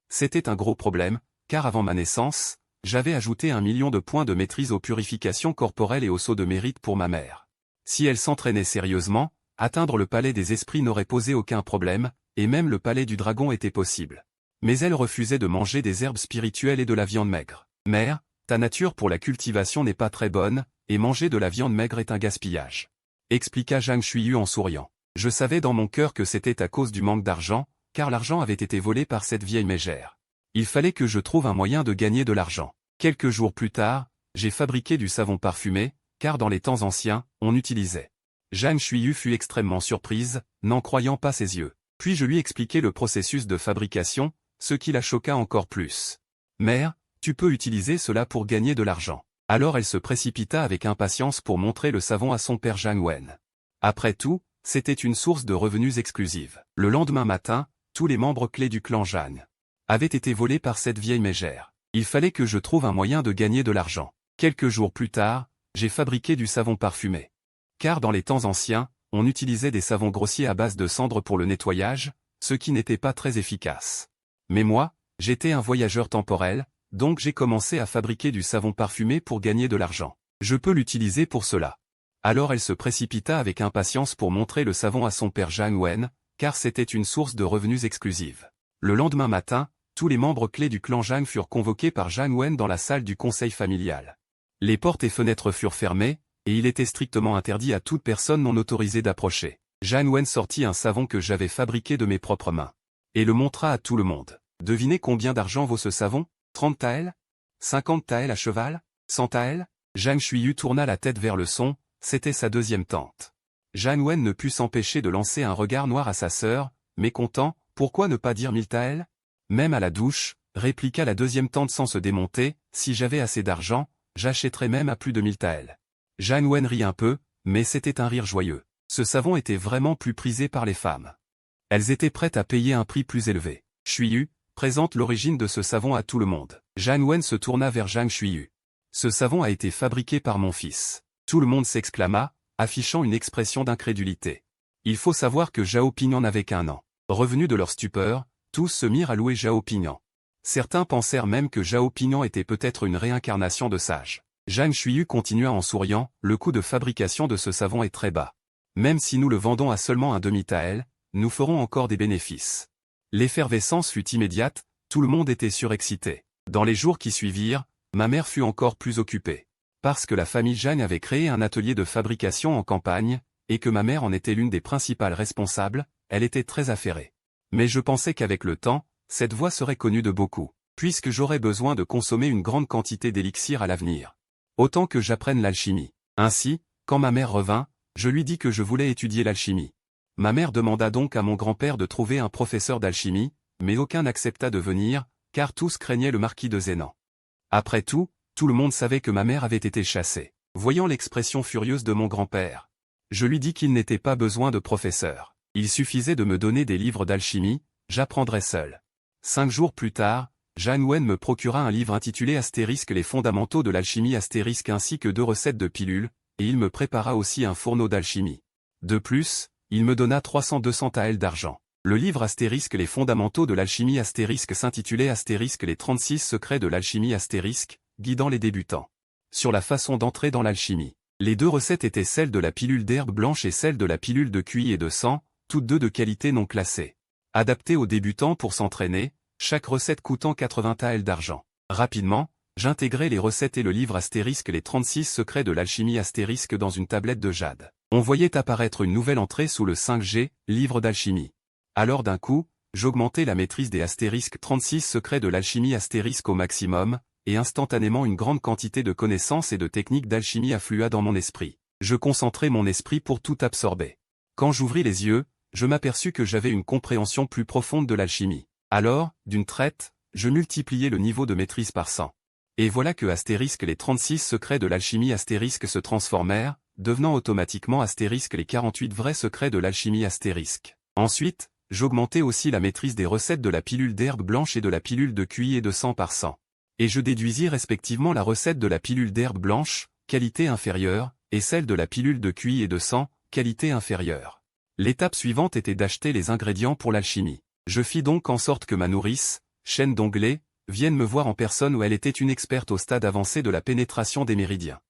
C'était un gros problème, car avant ma naissance, j'avais ajouté 1 million de points de maîtrise aux purifications corporelles et aux sauts de mérite pour ma mère. Si elle s'entraînait sérieusement, atteindre le palais des esprits n'aurait posé aucun problème, et même le palais du dragon était possible. Mais elle refusait de manger des herbes spirituelles et de la viande maigre. Mère, ta nature pour la cultivation n'est pas très bonne, et manger de la viande maigre est un gaspillage. Expliqua Zhang Chuyu en souriant. Je savais dans mon cœur que c'était à cause du manque d'argent, car l'argent avait été volé par cette vieille mégère. Il fallait que je trouve un moyen de gagner de l'argent. Quelques jours plus tard, j'ai fabriqué du savon parfumé, car dans les temps anciens, on utilisait. Zhang Chuyu fut extrêmement surprise, n'en croyant pas ses yeux. Puis je lui expliquai le processus de fabrication, ce qui la choqua encore plus. Mère, tu peux utiliser cela pour gagner de l'argent. Alors elle se précipita avec impatience pour montrer le savon à son père Zhang Wen. Après tout, c'était une source de revenus exclusive. Le lendemain matin, tous les membres clés du clan Jeanne avaient été volés par cette vieille mégère. Il fallait que je trouve un moyen de gagner de l'argent. Quelques jours plus tard, j'ai fabriqué du savon parfumé. Car dans les temps anciens, on utilisait des savons grossiers à base de cendres pour le nettoyage, ce qui n'était pas très efficace. Mais moi, j'étais un voyageur temporel, donc j'ai commencé à fabriquer du savon parfumé pour gagner de l'argent. Je peux l'utiliser pour cela. Alors elle se précipita avec impatience pour montrer le savon à son père Zhang Wen, car c'était une source de revenus exclusive. Le lendemain matin, tous les membres clés du clan Zhang furent convoqués par Zhang Wen dans la salle du conseil familial. Les portes et fenêtres furent fermées, et il était strictement interdit à toute personne non autorisée d'approcher. Zhang Wen sortit un savon que j'avais fabriqué de mes propres mains, et le montra à tout le monde. Devinez combien d'argent vaut ce savon? 30 taels? 50 taels à cheval? 100 taels? Zhang Shuiyu tourna la tête vers le son, c'était sa deuxième tante. Zhang Wen ne put s'empêcher de lancer un regard noir à sa sœur, mécontent, pourquoi ne pas dire 1000 taels? Même à la douche, répliqua la deuxième tante sans se démonter, si j'avais assez d'argent, j'achèterais même à plus de 1000 taels. Zhang Wen rit un peu, mais c'était un rire joyeux. Ce savon était vraiment plus prisé par les femmes. Elles étaient prêtes à payer un prix plus élevé. Shuiyu, présente l'origine de ce savon à tout le monde. Zhang Wen se tourna vers Zhang Shuiyu. Ce savon a été fabriqué par mon fils. Tout le monde s'exclama, affichant une expression d'incrédulité. Il faut savoir que Zhao Pingnan n'avait qu'1 an. Revenus de leur stupeur, tous se mirent à louer Zhao Pingnan. Certains pensèrent même que Zhao Pingnan était peut-être une réincarnation de sage. Zhang Shuiyu continua en souriant, le coût de fabrication de ce savon est très bas. Même si nous le vendons à seulement un demi-tael, nous ferons encore des bénéfices. L'effervescence fut immédiate, tout le monde était surexcité. Dans les jours qui suivirent, ma mère fut encore plus occupée. Parce que la famille Zhang avait créé un atelier de fabrication en campagne, et que ma mère en était l'une des principales responsables, elle était très affairée. Mais je pensais qu'avec le temps, cette voie serait connue de beaucoup, puisque j'aurais besoin de consommer une grande quantité d'élixir à l'avenir. Autant que j'apprenne l'alchimie. Ainsi, quand ma mère revint, je lui dis que je voulais étudier l'alchimie. Ma mère demanda donc à mon grand-père de trouver un professeur d'alchimie, mais aucun n'accepta de venir, car tous craignaient le marquis de Zénan. Après tout le monde savait que ma mère avait été chassée. Voyant l'expression furieuse de mon grand-père, je lui dis qu'il n'était pas besoin de professeur. Il suffisait de me donner des livres d'alchimie, j'apprendrais seul. 5 jours plus tard, Zhang Wen me procura un livre intitulé Astérisque les fondamentaux de l'alchimie astérisque ainsi que 2 recettes de pilules, et il me prépara aussi un fourneau d'alchimie. De plus, il me donna 200 taels d'argent. Le livre Astérisque les fondamentaux de l'alchimie astérisque s'intitulait Astérisque les 36 secrets de l'alchimie astérisque, guidant les débutants. Sur la façon d'entrer dans l'alchimie. Les 2 recettes étaient celles de la pilule d'herbe blanche et celle de la pilule de cuit et de sang, toutes 2 de qualité non classée. Adaptées aux débutants pour s'entraîner, chaque recette coûtant 80 taels d'argent. Rapidement, j'intégrai les recettes et le livre Astérisque les 36 secrets de l'alchimie astérisque dans une tablette de jade. On voyait apparaître une nouvelle entrée sous le 5G, livre d'alchimie. Alors d'un coup, j'augmentai la maîtrise des astérisques 36 secrets de l'alchimie astérisque au maximum, et instantanément une grande quantité de connaissances et de techniques d'alchimie afflua dans mon esprit. Je concentrai mon esprit pour tout absorber. Quand j'ouvris les yeux, je m'aperçus que j'avais une compréhension plus profonde de l'alchimie. Alors, d'une traite, je multipliai le niveau de maîtrise par 100. Et voilà que astérisque les 36 secrets de l'alchimie astérisque se transformèrent, devenant automatiquement astérisque les 48 vrais secrets de l'alchimie astérisque. Ensuite, j'augmentai aussi la maîtrise des recettes de la pilule d'herbe blanche et de la pilule de cuit et de sang par 100. Et je déduisis respectivement la recette de la pilule d'herbe blanche, qualité inférieure, et celle de la pilule de cuit et de sang, qualité inférieure. L'étape suivante était d'acheter les ingrédients pour l'alchimie. Je fis donc en sorte que ma nourrice, Shen Donglé, vienne me voir en personne où elle était une experte au stade avancé de la pénétration des méridiens.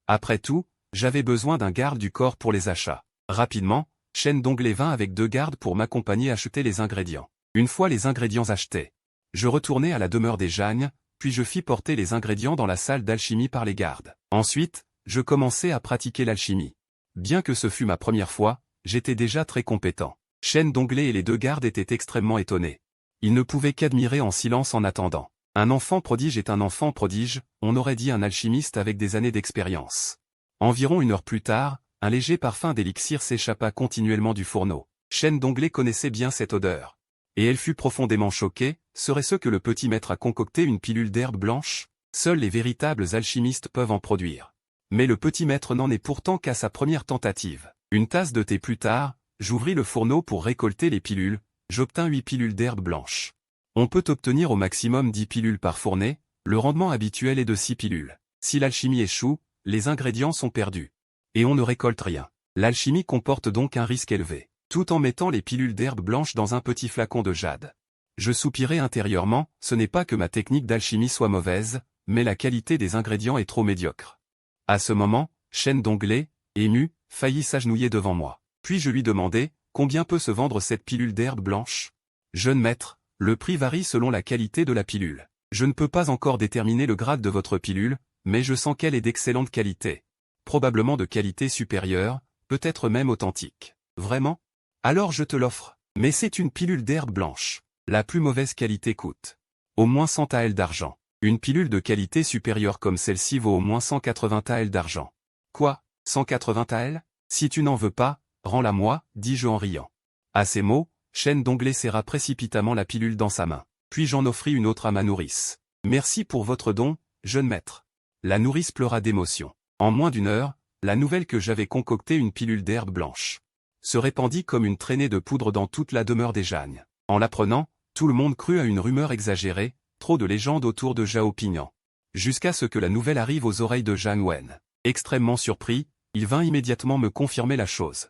Après tout, j'avais besoin d'un garde du corps pour les achats. Rapidement, Shen Donglé vint avec 2 gardes pour m'accompagner acheter les ingrédients. Une fois les ingrédients achetés, je retournai à la demeure des Zhang, puis je fis porter les ingrédients dans la salle d'alchimie par les gardes. Ensuite, je commençai à pratiquer l'alchimie. Bien que ce fût ma première fois, j'étais déjà très compétent. Shen Donglé et les 2 gardes étaient extrêmement étonnés. Ils ne pouvaient qu'admirer en silence en attendant. Un enfant prodige est un enfant prodige, on aurait dit un alchimiste avec des années d'expérience. Environ 1 heure plus tard, un léger parfum d'élixir s'échappa continuellement du fourneau. Shen Donglé connaissait bien cette odeur. Et elle fut profondément choquée, serait-ce que le petit maître a concocté une pilule d'herbe blanche? Seuls les véritables alchimistes peuvent en produire. Mais le petit maître n'en est pourtant qu'à sa première tentative. Une tasse de thé plus tard, j'ouvris le fourneau pour récolter les pilules, j'obtins 8 pilules d'herbe blanche. On peut obtenir au maximum 10 pilules par fournée, le rendement habituel est de 6 pilules. Si l'alchimie échoue, les ingrédients sont perdus. Et on ne récolte rien. L'alchimie comporte donc un risque élevé. Tout en mettant les pilules d'herbe blanche dans un petit flacon de jade. Je soupirai intérieurement, ce n'est pas que ma technique d'alchimie soit mauvaise, mais la qualité des ingrédients est trop médiocre. À ce moment, Shen Donglé, ému, faillit s'agenouiller devant moi. Puis je lui demandai, combien peut se vendre cette pilule d'herbe blanche? Jeune maître, le prix varie selon la qualité de la pilule. Je ne peux pas encore déterminer le grade de votre pilule, mais je sens qu'elle est d'excellente qualité. Probablement de qualité supérieure, peut-être même authentique. Vraiment? Alors je te l'offre. Mais c'est une pilule d'herbe blanche. La plus mauvaise qualité coûte au moins 100 taels d'argent. Une pilule de qualité supérieure comme celle-ci vaut au moins 180 taels d'argent. Quoi? 180 taels? Si tu n'en veux pas, rends-la-moi, dis-je en riant. À ces mots, Shen Donglé serra précipitamment la pilule dans sa main. Puis j'en offris une autre à ma nourrice. Merci pour votre don, jeune maître. La nourrice pleura d'émotion. En moins d'une heure, la nouvelle que j'avais concocté une pilule d'herbe blanche se répandit comme une traînée de poudre dans toute la demeure des Jagnes. En l'apprenant, tout le monde crut à une rumeur exagérée, trop de légendes autour de Zhao Pignan. Jusqu'à ce que la nouvelle arrive aux oreilles de Zhang Wen. Extrêmement surpris, il vint immédiatement me confirmer la chose.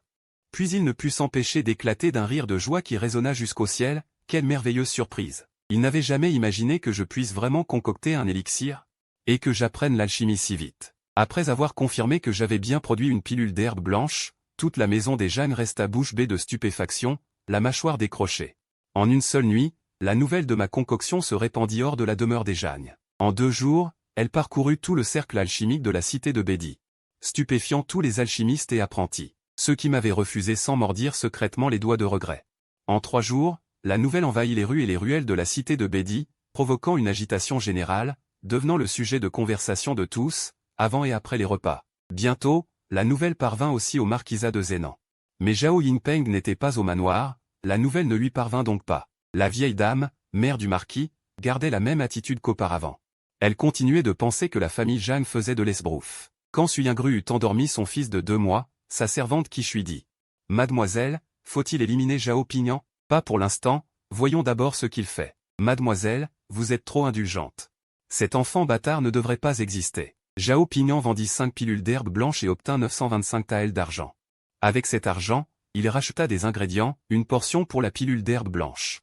Puis il ne put s'empêcher d'éclater d'un rire de joie qui résonna jusqu'au ciel. Quelle merveilleuse surprise! Il n'avait jamais imaginé que je puisse vraiment concocter un élixir, et que j'apprenne l'alchimie si vite. Après avoir confirmé que j'avais bien produit une pilule d'herbe blanche, toute la maison des Jagnes resta bouche bée de stupéfaction, la mâchoire décrochée. En une seule nuit, la nouvelle de ma concoction se répandit hors de la demeure des Jagnes. En 2 jours, elle parcourut tout le cercle alchimique de la cité de Bédi, stupéfiant tous les alchimistes et apprentis, ceux qui m'avaient refusé sans mordir secrètement les doigts de regret. En 3 jours, la nouvelle envahit les rues et les ruelles de la cité de Bédi, provoquant une agitation générale, devenant le sujet de conversation de tous, avant et après les repas. Bientôt, la nouvelle parvint aussi au marquisat de Zhenan. Mais Zhao Yingpeng n'était pas au manoir, la nouvelle ne lui parvint donc pas. La vieille dame, mère du marquis, gardait la même attitude qu'auparavant. Elle continuait de penser que la famille Zhang faisait de l'esbrouf. Quand Suyingru eut endormi son fils de 2 mois, sa servante Qishui dit: « Mademoiselle, faut-il éliminer Zhao Pignan? Pas pour l'instant, voyons d'abord ce qu'il fait. Mademoiselle, vous êtes trop indulgente. Cet enfant bâtard ne devrait pas exister. » Zhao Pignan vendit 5 pilules d'herbe blanche et obtint 925 taels d'argent. Avec cet argent, il racheta des ingrédients, une portion pour la pilule d'herbe blanche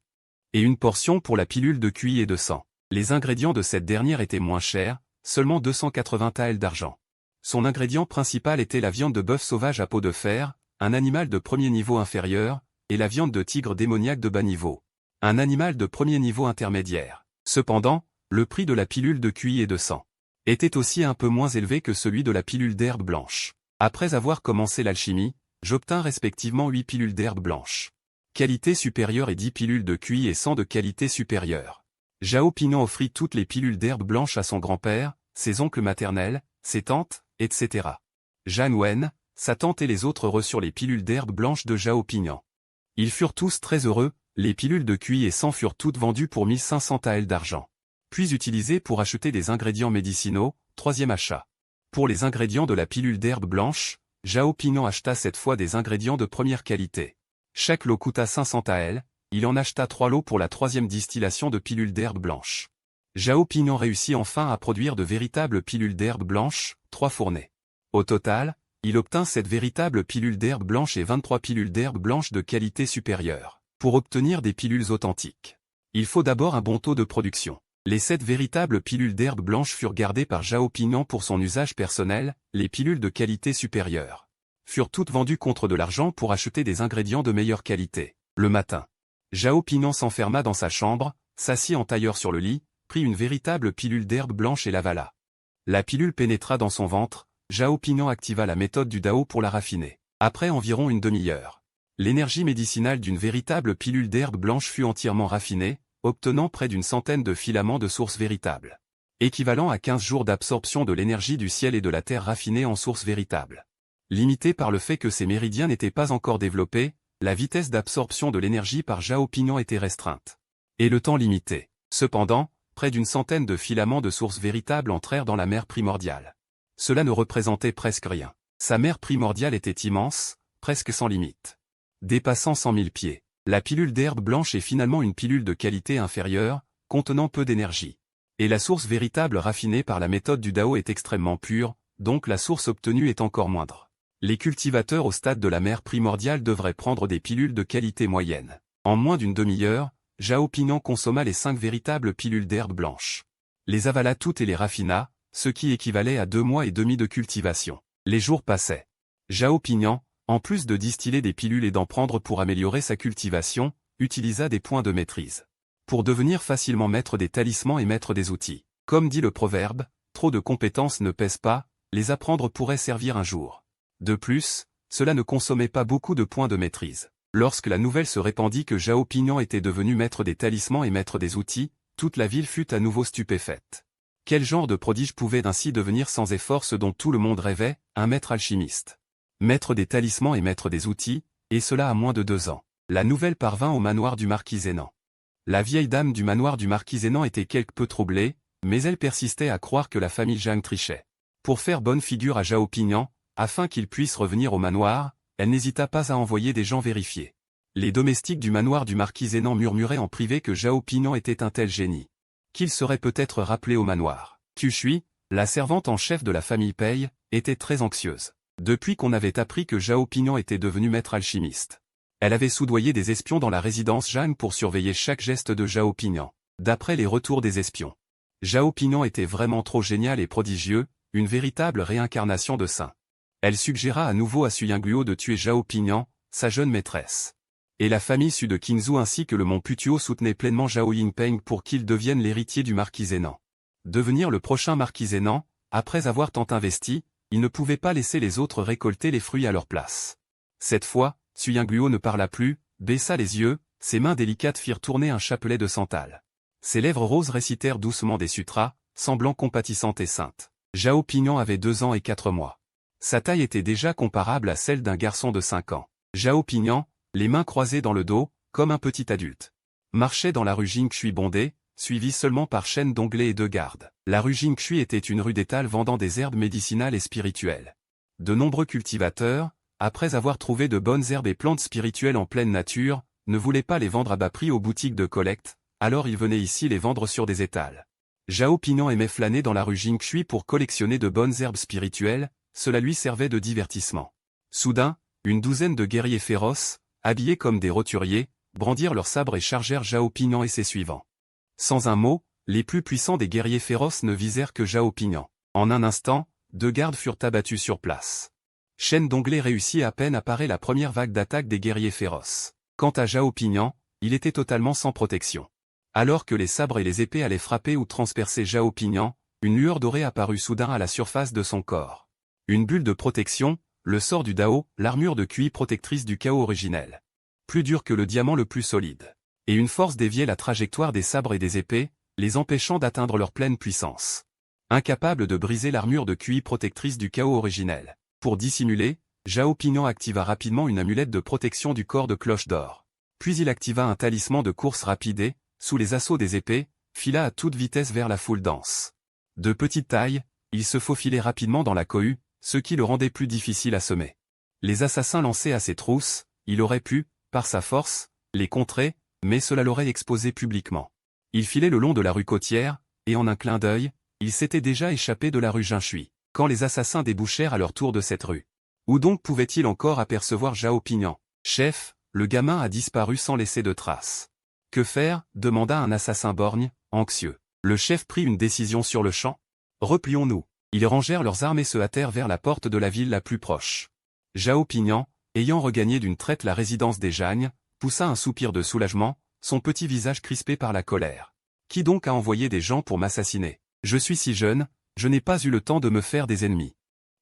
et une portion pour la pilule de cuit et de sang. Les ingrédients de cette dernière étaient moins chers, seulement 280 taels d'argent. Son ingrédient principal était la viande de bœuf sauvage à peau de fer, un animal de premier niveau inférieur, et la viande de tigre démoniaque de bas niveau, un animal de premier niveau intermédiaire. Cependant, le prix de la pilule de cuit et de sang était aussi un peu moins élevé que celui de la pilule d'herbe blanche. Après avoir commencé l'alchimie, j'obtins respectivement 8 pilules d'herbe blanche, qualité supérieure et 10 pilules de cuit et sang de qualité supérieure. Zhao Pignan offrit toutes les pilules d'herbe blanche à son grand-père, ses oncles maternels, ses tantes, etc. Zhang Wen, sa tante et les autres reçurent les pilules d'herbe blanche de Zhao Pignan. Ils furent tous très heureux, les pilules de cuit et sang furent toutes vendues pour 1500 taels d'argent. Puis utilisées pour acheter des ingrédients médicinaux, 3e achat. Pour les ingrédients de la pilule d'herbe blanche, Zhao Pignan acheta cette fois des ingrédients de première qualité. Chaque lot coûta 500 taels, il en acheta 3 lots pour la 3e distillation de pilules d'herbe blanche. Zhao Pignan réussit enfin à produire de véritables pilules d'herbe blanche, 3 fournées. Au total, il obtint cette véritable pilule d'herbe blanche et 23 pilules d'herbe blanche de qualité supérieure. Pour obtenir des pilules authentiques, il faut d'abord un bon taux de production. Les 7 véritables pilules d'herbe blanche furent gardées par Zhao Pignan pour son usage personnel, les pilules de qualité supérieure furent toutes vendues contre de l'argent pour acheter des ingrédients de meilleure qualité. Le matin, Zhao Pignan s'enferma dans sa chambre, s'assit en tailleur sur le lit, prit une véritable pilule d'herbe blanche et l'avala. La pilule pénétra dans son ventre, Zhao Pignan activa la méthode du Dao pour la raffiner. Après environ une demi-heure, l'énergie médicinale d'une véritable pilule d'herbe blanche fut entièrement raffinée, obtenant près d'une centaine de filaments de source véritable, équivalent à 15 jours d'absorption de l'énergie du ciel et de la terre raffinée en source véritable. Limité par le fait que ces méridiens n'étaient pas encore développés, la vitesse d'absorption de l'énergie par Zhao Pignan était restreinte, et le temps limité. Cependant, près d'une centaine de filaments de source véritable entrèrent dans la mer primordiale. Cela ne représentait presque rien. Sa mer primordiale était immense, presque sans limite, dépassant 100 000 pieds. La pilule d'herbe blanche est finalement une pilule de qualité inférieure, contenant peu d'énergie. Et la source véritable raffinée par la méthode du Dao est extrêmement pure, donc la source obtenue est encore moindre. Les cultivateurs au stade de la mer primordiale devraient prendre des pilules de qualité moyenne. En moins d'une demi-heure, Zhao Pignan consomma les 5 véritables pilules d'herbe blanche. Les avala toutes et les raffina, ce qui équivalait à 2 mois et demi de cultivation. Les jours passaient. Zhao Pignan, En plus de distiller des pilules et d'en prendre pour améliorer sa cultivation, utilisa des points de maîtrise. Pour devenir facilement maître des talismans et maître des outils. Comme dit le proverbe, trop de compétences ne pèsent pas, les apprendre pourrait servir un jour. De plus, cela ne consommait pas beaucoup de points de maîtrise. Lorsque la nouvelle se répandit que Zhao Pignan était devenu maître des talismans et maître des outils, toute la ville fut à nouveau stupéfaite. Quel genre de prodige pouvait ainsi devenir sans effort ce dont tout le monde rêvait, un maître alchimiste? Maître des talismans et maître des outils, et cela à moins de 2 ans. La nouvelle parvint au manoir du marquis Zénan. La vieille dame du manoir du marquis Zénan était quelque peu troublée, mais elle persistait à croire que la famille Zhang trichait. Pour faire bonne figure à Zhao Pignan, afin qu'il puisse revenir au manoir, elle n'hésita pas à envoyer des gens vérifier. Les domestiques du manoir du marquis Zénan murmuraient en privé que Zhao Pignan était un tel génie, qu'il serait peut-être rappelé au manoir. Tushui, la servante en chef de la famille Pei, était très anxieuse. Depuis qu'on avait appris que Zhao Pignan était devenu maître alchimiste. Elle avait soudoyé des espions dans la résidence Zhang pour surveiller chaque geste de Zhao Pignan. D'après les retours des espions, Zhao Pignan était vraiment trop génial et prodigieux, une véritable réincarnation de saint. Elle suggéra à nouveau à Su Yingluo de tuer Zhao Pignan, sa jeune maîtresse. Et la famille Su de Qingzhou ainsi que le mont Putuo soutenaient pleinement Zhao Yingpeng pour qu'il devienne l'héritier du marquis Zénan. Devenir le prochain marquis Zénan, après avoir tant investi, il ne pouvait pas laisser les autres récolter les fruits à leur place. Cette fois, Su Yingluo ne parla plus, baissa les yeux, ses mains délicates firent tourner un chapelet de santal. Ses lèvres roses récitèrent doucement des sutras, semblant compatissantes et saintes. Zhao Pignan avait 2 ans et 4 mois. Sa taille était déjà comparable à celle d'un garçon de 5 ans. Zhao Pignan, les mains croisées dans le dos, comme un petit adulte, marchait dans la rue Jingshui bondée, suivi seulement par chaînes d'onglets et de gardes. La rue Jingshui était une rue d'étal vendant des herbes médicinales et spirituelles. De nombreux cultivateurs, après avoir trouvé de bonnes herbes et plantes spirituelles en pleine nature, ne voulaient pas les vendre à bas prix aux boutiques de collecte, alors ils venaient ici les vendre sur des étals. Zhao Pignan aimait flâner dans la rue Jingshui pour collectionner de bonnes herbes spirituelles, cela lui servait de divertissement. Soudain, une douzaine de guerriers féroces, habillés comme des roturiers, brandirent leurs sabres et chargèrent Zhao Pignan et ses suivants. Sans un mot, les plus puissants des guerriers féroces ne visèrent que Zhao Pignan. En un instant, 2 gardes furent abattus sur place. Chaîne d'onglets réussit à peine à parer la première vague d'attaque des guerriers féroces. Quant à Zhao Pignan, il était totalement sans protection. Alors que les sabres et les épées allaient frapper ou transpercer Zhao Pignan, une lueur dorée apparut soudain à la surface de son corps. Une bulle de protection, le sort du Dao, l'armure de QI protectrice du chaos originel. Plus dur que le diamant le plus solide. Et une force déviait la trajectoire des sabres et des épées, les empêchant d'atteindre leur pleine puissance. Incapable de briser l'armure de QI protectrice du chaos originel. Pour dissimuler, Zhao Pignan activa rapidement une amulette de protection du corps de cloche d'or. Puis il activa un talisman de course rapide et, sous les assauts des épées, fila à toute vitesse vers la foule dense. De petite taille, il se faufilait rapidement dans la cohue, ce qui le rendait plus difficile à semer. Les assassins lancés à ses trousses, il aurait pu, par sa force, les contrer, mais cela l'aurait exposé publiquement. Il filait le long de la rue côtière, et en un clin d'œil, il s'était déjà échappé de la rue Jingshui, quand les assassins débouchèrent à leur tour de cette rue. Où donc pouvait-il encore apercevoir Zhao Pignan? Chef, le gamin a disparu sans laisser de traces. Que faire? Demanda un assassin borgne, anxieux. Le chef prit une décision sur le champ. Replions-nous. Ils rangèrent leurs armes et se hâtèrent vers la porte de la ville la plus proche. Zhao Pignan, ayant regagné d'une traite la résidence des Jagnes, poussa un soupir de soulagement, son petit visage crispé par la colère. Qui donc a envoyé des gens pour m'assassiner? Je suis si jeune, je n'ai pas eu le temps de me faire des ennemis.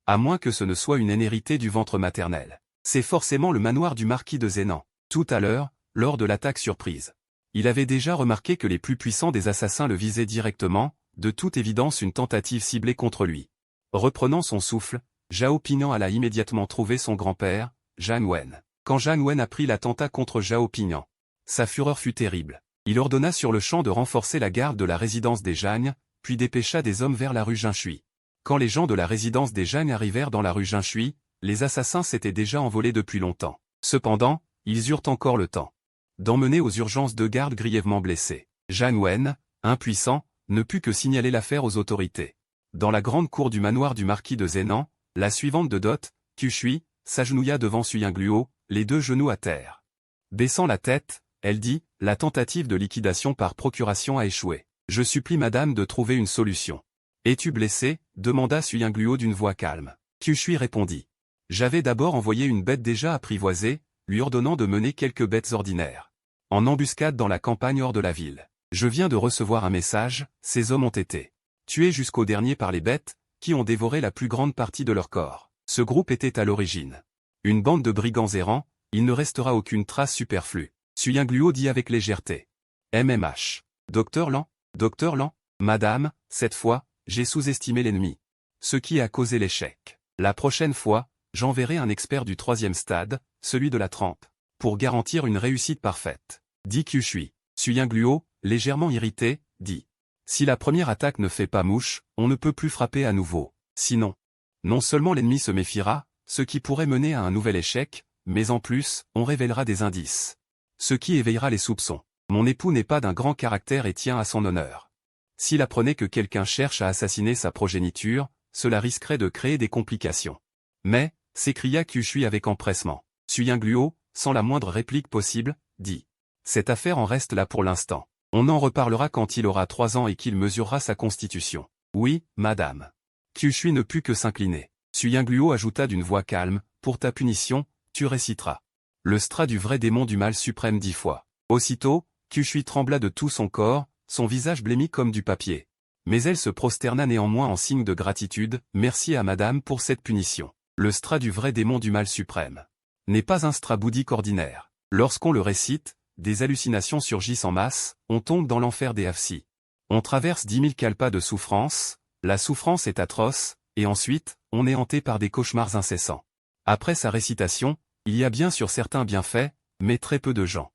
À moins que ce ne soit une hénérité du ventre maternel. C'est forcément le manoir du marquis de Zénan. Tout à l'heure, lors de l'attaque surprise. Il avait déjà remarqué que les plus puissants des assassins le visaient directement, de toute évidence une tentative ciblée contre lui. Reprenant son souffle, Zhao Pignan alla immédiatement trouver son grand-père, Zhang Wen. Quand Zhang Wen apprit l'attentat contre Zhao Pignan, sa fureur fut terrible. Il ordonna sur le champ de renforcer la garde de la résidence des Jagnes, puis dépêcha des hommes vers la rue Jingshui. Quand les gens de la résidence des Jagnes arrivèrent dans la rue Jingshui, les assassins s'étaient déjà envolés depuis longtemps. Cependant, ils eurent encore le temps d'emmener aux urgences 2 gardes grièvement blessés. Zhang Wen, impuissant, ne put que signaler l'affaire aux autorités. Dans la grande cour du manoir du marquis de Zénan, la suivante de dot, Tushui, s'agenouilla devant Su Yingluo, les 2 genoux à terre. Baissant la tête, elle dit, la tentative de liquidation par procuration a échoué. Je supplie madame de trouver une solution. Es-tu blessé? Demanda Su Yingluo d'une voix calme. Tushui répondit. J'avais d'abord envoyé une bête déjà apprivoisée, lui ordonnant de mener quelques bêtes ordinaires en embuscade dans la campagne hors de la ville. Je viens de recevoir un message, ces hommes ont été tués jusqu'au dernier par les bêtes, qui ont dévoré la plus grande partie de leur corps. Ce groupe était à l'origine une bande de brigands errants, il ne restera aucune trace superflue. Suyingluo dit avec légèreté. MMH. Docteur Lan, Madame, cette fois, j'ai sous-estimé l'ennemi. Ce qui a causé l'échec. La prochaine fois, j'enverrai un expert du 3e stade, celui de la trempe, pour garantir une réussite parfaite. Dit Qushui. Suyingluo, légèrement irrité, dit. Si la première attaque ne fait pas mouche, on ne peut plus frapper à nouveau. Sinon, non seulement l'ennemi se méfiera, ce qui pourrait mener à un nouvel échec, mais en plus, on révélera des indices. Ce qui éveillera les soupçons. Mon époux n'est pas d'un grand caractère et tient à son honneur. S'il apprenait que quelqu'un cherche à assassiner sa progéniture, cela risquerait de créer des complications. Mais, s'écria Qushui avec empressement. Suyingluo, sans la moindre réplique possible, dit. Cette affaire en reste là pour l'instant. On en reparlera quand il aura 3 ans et qu'il mesurera sa constitution. Oui, madame. Qushui ne put que s'incliner. Suyingluo ajouta d'une voix calme, pour ta punition, tu réciteras le stra du vrai démon du mal suprême 10 fois. Aussitôt, Qushui trembla de tout son corps, son visage blêmit comme du papier. Mais elle se prosterna néanmoins en signe de gratitude, merci à madame pour cette punition. Le stra du vrai démon du mal suprême n'est pas un stra bouddhique ordinaire. Lorsqu'on le récite, des hallucinations surgissent en masse, on tombe dans l'enfer des Hafsi. On traverse 10 000 kalpas de souffrance, la souffrance est atroce, et ensuite, on est hanté par des cauchemars incessants. Après sa récitation, il y a bien sûr certains bienfaits, mais très peu de gens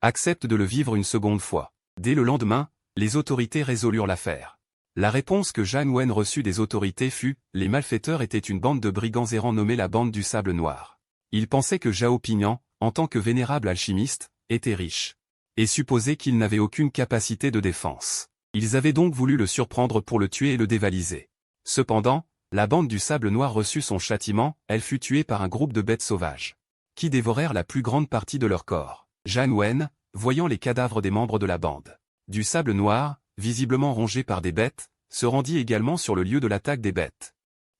acceptent de le vivre une seconde fois. Dès le lendemain, les autorités résolurent l'affaire. La réponse que Zhang Wen reçut des autorités fut « Les malfaiteurs étaient une bande de brigands errants nommée la bande du sable noir. Ils pensaient que Zhao Pingyan, en tant que vénérable alchimiste, était riche, et supposaient qu'il n'avait aucune capacité de défense. Ils avaient donc voulu le surprendre pour le tuer et le dévaliser. Cependant, la bande du sable noir reçut son châtiment, elle fut tuée par un groupe de bêtes sauvages, qui dévorèrent la plus grande partie de leur corps. Zhang Wen, voyant les cadavres des membres de la bande du sable noir, visiblement rongés par des bêtes, se rendit également sur le lieu de l'attaque des bêtes.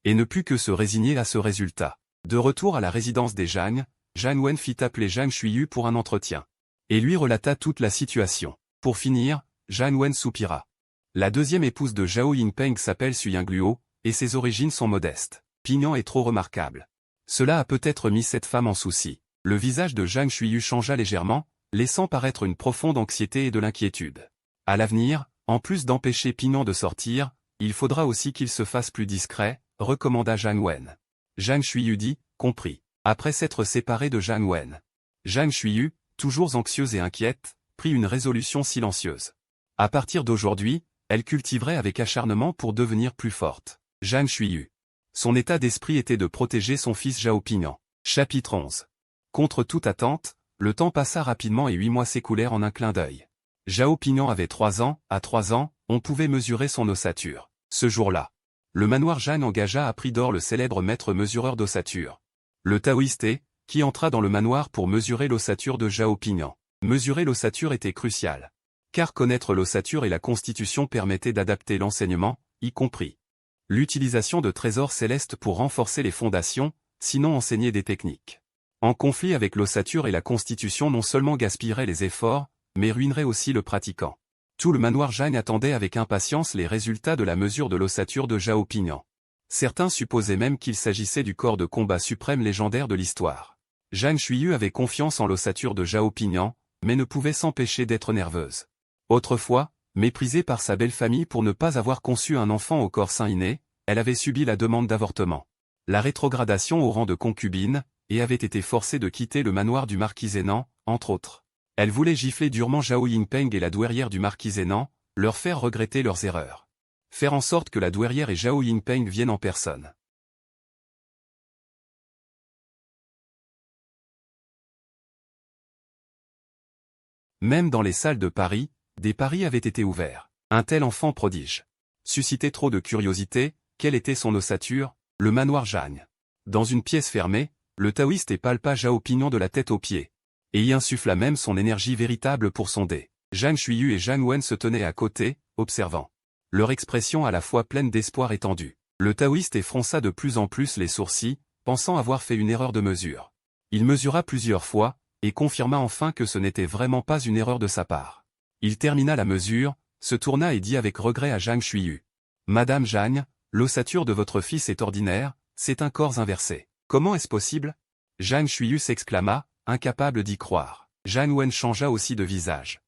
Et ne put que se résigner à ce résultat. De retour à la résidence des Zhang, Zhang Wen fit appeler Zhang Shuiyu pour un entretien. Et lui relata toute la situation. Pour finir, Zhang Wen soupira. La deuxième épouse de Zhao Yingpeng s'appelle Suyingluo, et ses origines sont modestes. Pingyan est trop remarquable. Cela a peut-être mis cette femme en souci. Le visage de Zhang Shuiyu changea légèrement, laissant paraître une profonde anxiété et de l'inquiétude. À l'avenir, en plus d'empêcher Pingyan de sortir, il faudra aussi qu'il se fasse plus discret, recommanda Zhang Wen. Zhang Shuiyu dit, compris. Après s'être séparé de Zhang Wen. Zhang Shuiyu, toujours anxieuse et inquiète, prit une résolution silencieuse. À partir d'aujourd'hui, elle cultiverait avec acharnement pour devenir plus forte. Zhang Shuiyu. Son état d'esprit était de protéger son fils Zhao Pingyan. Chapitre 11. Contre toute attente, le temps passa rapidement et 8 mois s'écoulèrent en un clin d'œil. Zhao Pingyan avait 3 ans, à 3 ans, on pouvait mesurer son ossature. Ce jour-là, le manoir Zhang engagea à prix d'or le célèbre maître mesureur d'ossature. Le taoïste qui entra dans le manoir pour mesurer l'ossature de Zhao Pingyan. Mesurer l'ossature était crucial. Car connaître l'ossature et la constitution permettait d'adapter l'enseignement, y compris l'utilisation de trésors célestes pour renforcer les fondations, sinon enseigner des techniques. En conflit avec l'ossature et la constitution non seulement gaspillerait les efforts, mais ruinerait aussi le pratiquant. Tout le manoir Zhang attendait avec impatience les résultats de la mesure de l'ossature de Zhao Pingyan. Certains supposaient même qu'il s'agissait du corps de combat suprême légendaire de l'histoire. Zhang Shuiyu avait confiance en l'ossature de Zhao Pingyan, mais ne pouvait s'empêcher d'être nerveuse. Autrefois, méprisée par sa belle famille pour ne pas avoir conçu un enfant au corps sain inné, elle avait subi la demande d'avortement, la rétrogradation au rang de concubine, et avait été forcée de quitter le manoir du marquis Zhénan, entre autres. Elle voulait gifler durement Zhao Yingpeng et la douairière du marquis Zhénan, leur faire regretter leurs erreurs. Faire en sorte que la douairière et Zhao Yingpeng viennent en personne. Même dans les salles de Paris, des paris avaient été ouverts. Un tel enfant prodige suscitait trop de curiosité, quelle était son ossature, le manoir Zhang. Dans une pièce fermée, le taoïste palpa Zhao Pingyan de la tête aux pieds, et y insuffla même son énergie véritable pour sonder. Zhang Shuiyu et Zhang Wen se tenaient à côté, observant. Leur expression à la fois pleine d'espoir et tendue. Le taoïste fronça de plus en plus les sourcils, pensant avoir fait une erreur de mesure. Il mesura plusieurs fois, et confirma enfin que ce n'était vraiment pas une erreur de sa part. Il termina la mesure, se tourna et dit avec regret à Zhang Xuyu. « Madame Zhang, l'ossature de votre fils est ordinaire, c'est un corps inversé. Comment est-ce possible ?» Zhang Xuyu s'exclama, incapable d'y croire. Zhang Wen changea aussi de visage.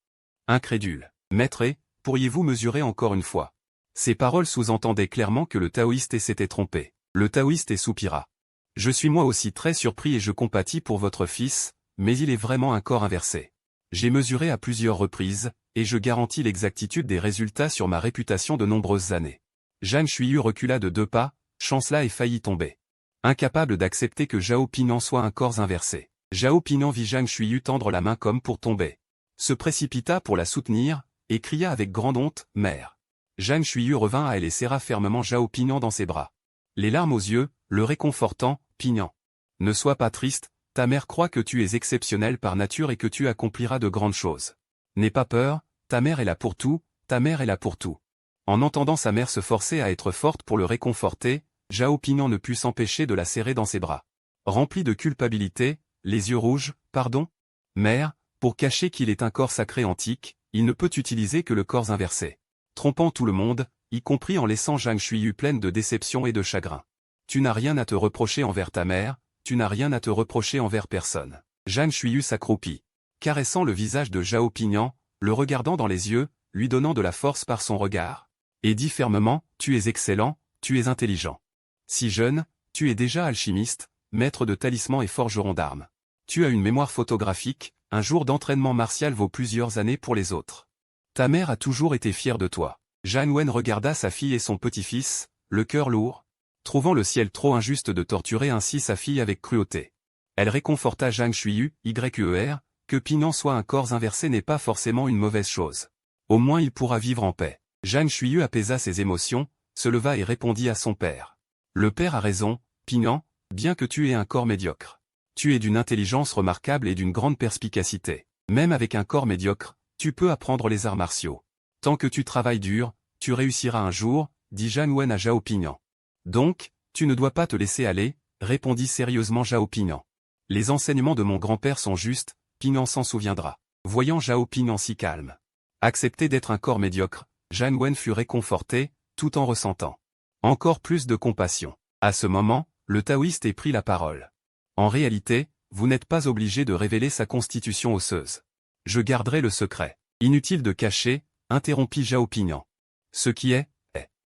Incrédule. « Maître, pourriez-vous mesurer encore une fois ?» Ces paroles sous-entendaient clairement que le taoïste s'était trompé. Le taoïste soupira. « Je suis moi aussi très surpris et je compatis pour votre fils, mais il est vraiment un corps inversé. J'ai mesuré à plusieurs reprises, et je garantis l'exactitude des résultats sur ma réputation de nombreuses années. » Zhang Xuyu recula de 2 pas, chancela et faillit tomber. Incapable d'accepter que Zhao Pingan soit un corps inversé. Zhao Pingan vit Zhang Xuyu tendre la main comme pour tomber. Se précipita pour la soutenir, et cria avec grande honte, « Mère !» Zhang Xuyu revint à elle et serra fermement Zhao Pingan dans ses bras. Les larmes aux yeux, le réconfortant, « Pingan. Ne sois pas triste, ta mère croit que tu es exceptionnel par nature et que tu accompliras de grandes choses. N'aie pas peur, ta mère est là pour tout, ta mère est là pour tout. » En entendant sa mère se forcer à être forte pour le réconforter, Zhao Pingan ne put s'empêcher de la serrer dans ses bras. Rempli de culpabilité, les yeux rouges, « Pardon ? Mère, pour cacher qu'il est un corps sacré antique, il ne peut utiliser que le corps inversé. » Trompant tout le monde, y compris en laissant Zhang Xuyu pleine de déception et de chagrin. « Tu n'as rien à te reprocher envers ta mère, tu n'as rien à te reprocher envers personne. » Zhang Xuyu s'accroupit, caressant le visage de Zhao Pingan, le regardant dans les yeux, lui donnant de la force par son regard. Et dit fermement, « Tu es excellent, tu es intelligent. Si jeune, tu es déjà alchimiste, maître de talismans et forgeron d'armes. Tu as une mémoire photographique, un jour d'entraînement martial vaut plusieurs années pour les autres. Ta mère a toujours été fière de toi. » Zhang Wen regarda sa fille et son petit-fils, le cœur lourd, trouvant le ciel trop injuste de torturer ainsi sa fille avec cruauté. Elle réconforta Zhang Xuyu, que Pingan soit un corps inversé n'est pas forcément une mauvaise chose. Au moins il pourra vivre en paix. Zhang Xuyu apaisa ses émotions, se leva et répondit à son père. « Le père a raison, Pingan, bien que tu aies un corps médiocre. Tu es d'une intelligence remarquable et d'une grande perspicacité. Même avec un corps médiocre, tu peux apprendre les arts martiaux. Tant que tu travailles dur, tu réussiras un jour, » dit Zhang Wen à Zhao Pingan. « Donc, tu ne dois pas te laisser aller, » répondit sérieusement Zhao Pingan. « Les enseignements de mon grand-père sont justes, Pingan s'en souviendra. » Voyant Zhao Pingan si calme. Accepter d'être un corps médiocre, Zhang Wen fut réconforté, tout en ressentant encore plus de compassion. À ce moment, le taoïste prit la parole. « En réalité, vous n'êtes pas obligé de révéler sa constitution osseuse. Je garderai le secret. » Inutile de cacher, interrompit Zhao Pingan. « Ce qui est. »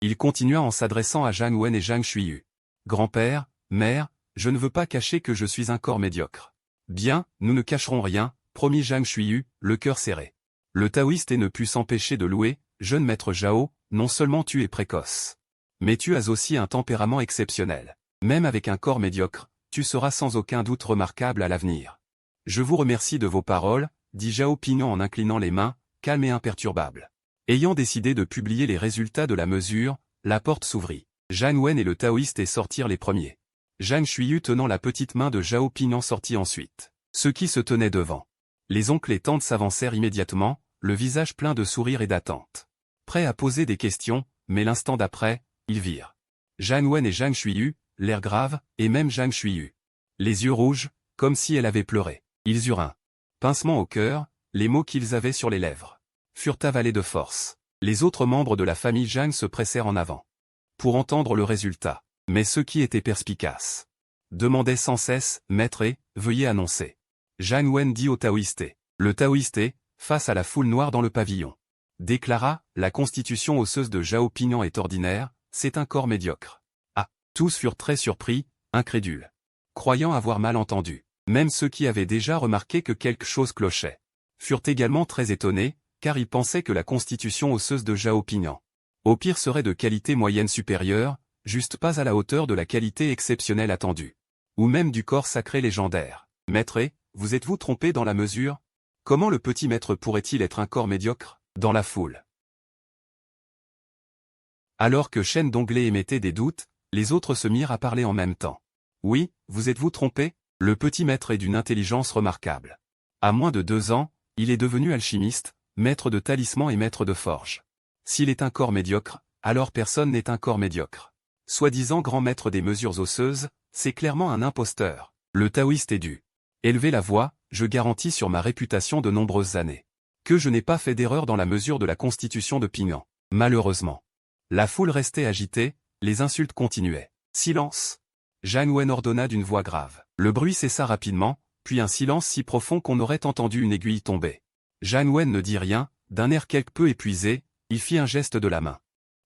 Il continua en s'adressant à Zhang Wen et Zhang Xuyu. « Grand-père, mère, je ne veux pas cacher que je suis un corps médiocre. »« Bien, nous ne cacherons rien, » promit Zhang Xuyu, le cœur serré. Le taoïste ne put s'empêcher de louer, « Jeune maître Zhao, non seulement tu es précoce, mais tu as aussi un tempérament exceptionnel. Même avec un corps médiocre, tu seras sans aucun doute remarquable à l'avenir. »« Je vous remercie de vos paroles, » dit Zhao Pingan en inclinant les mains, calme et imperturbable. Ayant décidé de publier les résultats de la mesure, la porte s'ouvrit. Zhang Wen et le taoïste sortirent les premiers. Zhang Xuyu tenant la petite main de Zhao Pingan sortit ensuite. Ceux qui se tenaient devant. Les oncles et tantes s'avancèrent immédiatement, le visage plein de sourires et d'attente. Prêts à poser des questions, mais l'instant d'après, ils virent Zhang Wen et Zhang Xuyu, l'air grave, et même Zhang Xuyu. Les yeux rouges, comme si elle avait pleuré. Ils eurent un pincement au cœur, les mots qu'ils avaient sur les lèvres furent avalés de force. Les autres membres de la famille Zhang se pressèrent en avant pour entendre le résultat. Mais ceux qui étaient perspicaces demandaient sans cesse, « Maître, veuillez annoncer. » Zhang Wen dit au taoïste. Le taoïste, face à la foule noire dans le pavillon, déclara, « La constitution osseuse de Zhao Pingan est ordinaire, c'est un corps médiocre. » Ah, tous furent très surpris, incrédules, croyant avoir mal entendu. Même ceux qui avaient déjà remarqué que quelque chose clochait furent également très étonnés, car ils pensaient que la constitution osseuse de Zhao Pingan, au pire serait de qualité moyenne supérieure, juste pas à la hauteur de la qualité exceptionnelle attendue. Ou même du corps sacré légendaire. « Maître, vous êtes-vous trompé dans la mesure? Comment le petit maître pourrait-il être un corps médiocre ?» Dans la foule. Alors que Shen Donglé émettait des doutes, les autres se mirent à parler en même temps. « Oui, vous êtes-vous trompé? Le petit maître est d'une intelligence remarquable. À moins de 2 ans, il est devenu alchimiste, maître de talisman et maître de forge. S'il est un corps médiocre, alors personne n'est un corps médiocre. Soi-disant grand maître des mesures osseuses, c'est clairement un imposteur. Le taoïste est dû élever la voix, je garantis sur ma réputation de nombreuses années que je n'ai pas fait d'erreur dans la mesure de la constitution de Ping An. Malheureusement. La foule restait agitée, les insultes continuaient. Silence. Zhang Wen ordonna d'une voix grave. Le bruit cessa rapidement, puis un silence si profond qu'on aurait entendu une aiguille tomber. Zhang Wen ne dit rien, d'un air quelque peu épuisé, il fit un geste de la main.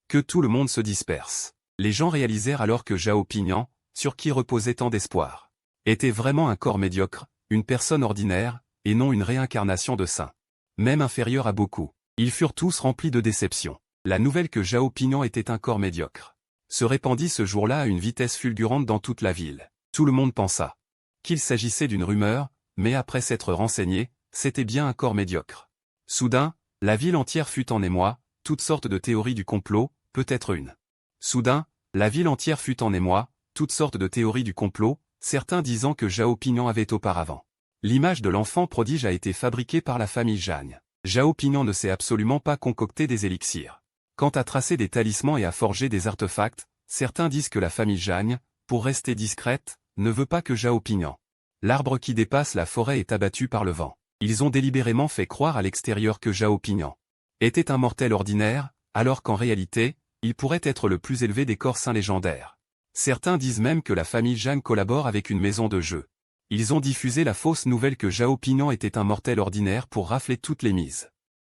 Que tout le monde se disperse. Les gens réalisèrent alors que Zhao Ping-an, sur qui reposait tant d'espoir, était vraiment un corps médiocre, une personne ordinaire, et non une réincarnation de saint. Même inférieur à beaucoup. Ils furent tous remplis de déception. La nouvelle que Zhao Ping-an était un corps médiocre se répandit ce jour-là à une vitesse fulgurante dans toute la ville. Tout le monde pensa qu'il s'agissait d'une rumeur, mais après s'être renseigné, c'était bien un corps médiocre. Soudain, la ville entière fut en émoi, toutes sortes de théories du complot, peut-être une. Soudain, la ville entière fut en émoi, toutes sortes de théories du complot, certains disant que Zhao Ping-an avait auparavant. L'image de l'enfant prodige a été fabriquée par la famille Zhang. Zhao Ping-an ne sait absolument pas concocter des élixirs. Quant à tracer des talismans et à forger des artefacts, certains disent que la famille Zhang, pour rester discrète, ne veut pas que Zhao Ping-an. L'arbre qui dépasse la forêt est abattu par le vent. Ils ont délibérément fait croire à l'extérieur que Zhao Ping-an était un mortel ordinaire, alors qu'en réalité, il pourrait être le plus élevé des corps saints légendaires. Certains disent même que la famille Zhang collabore avec une maison de jeu. Ils ont diffusé la fausse nouvelle que Zhao Ping-an était un mortel ordinaire pour rafler toutes les mises.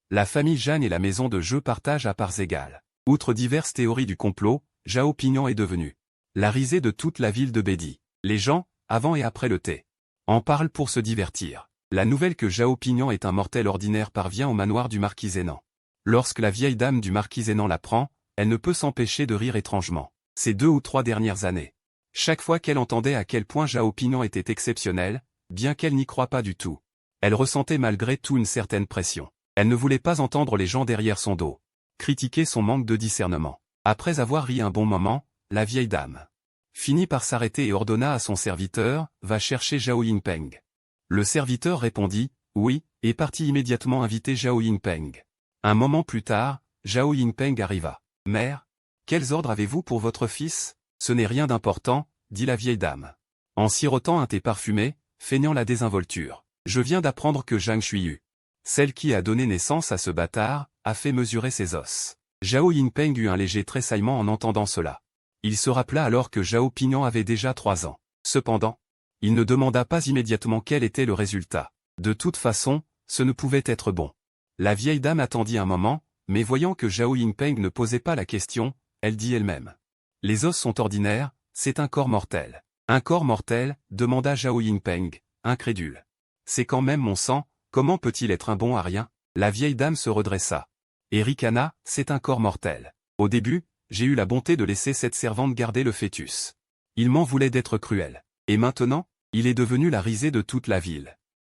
La famille Zhang et la maison de jeu partagent à parts égales. Outre diverses théories du complot, Zhao Ping-an est devenu la risée de toute la ville de Bedi. Les gens, avant et après le thé, en parlent pour se divertir. La nouvelle que Zhao Ping-an est un mortel ordinaire parvient au manoir du marquis Zénan. Lorsque la vieille dame du marquis Zénan l'apprend, elle ne peut s'empêcher de rire étrangement. Ces 2 ou 3 dernières années. Chaque fois qu'elle entendait à quel point Zhao Ping-an était exceptionnel, bien qu'elle n'y croie pas du tout, elle ressentait malgré tout une certaine pression. Elle ne voulait pas entendre les gens derrière son dos critiquer son manque de discernement. Après avoir ri un bon moment, la vieille dame finit par s'arrêter et ordonna à son serviteur, « Va chercher Zhao Yingpeng ». Le serviteur répondit, « Oui », et partit immédiatement inviter Zhao Yingpeng. Un moment plus tard, Zhao Yingpeng arriva. « Mère, quels ordres avez-vous pour votre fils ? » « Ce n'est rien d'important, » dit la vieille dame, en sirotant un thé parfumé, feignant la désinvolture. « Je viens d'apprendre que Zhang Xuyu, celle qui a donné naissance à ce bâtard, a fait mesurer ses os. » Zhao Yingpeng eut un léger tressaillement en entendant cela. Il se rappela alors que Zhao Ping-an avait déjà 3 ans. Cependant, il ne demanda pas immédiatement quel était le résultat. De toute façon, ce ne pouvait être bon. La vieille dame attendit un moment, mais voyant que Zhao Yingpeng ne posait pas la question, elle dit elle-même. « Les os sont ordinaires, c'est un corps mortel. »« Un corps mortel ?» demanda Zhao Yingpeng, incrédule. « C'est quand même mon sang, comment peut-il être un bon à rien ?» La vieille dame se redressa. « Et ricana, c'est un corps mortel. Au début, j'ai eu la bonté de laisser cette servante garder le fœtus. Il m'en voulait d'être cruel. Et maintenant, il est devenu la risée de toute la ville. »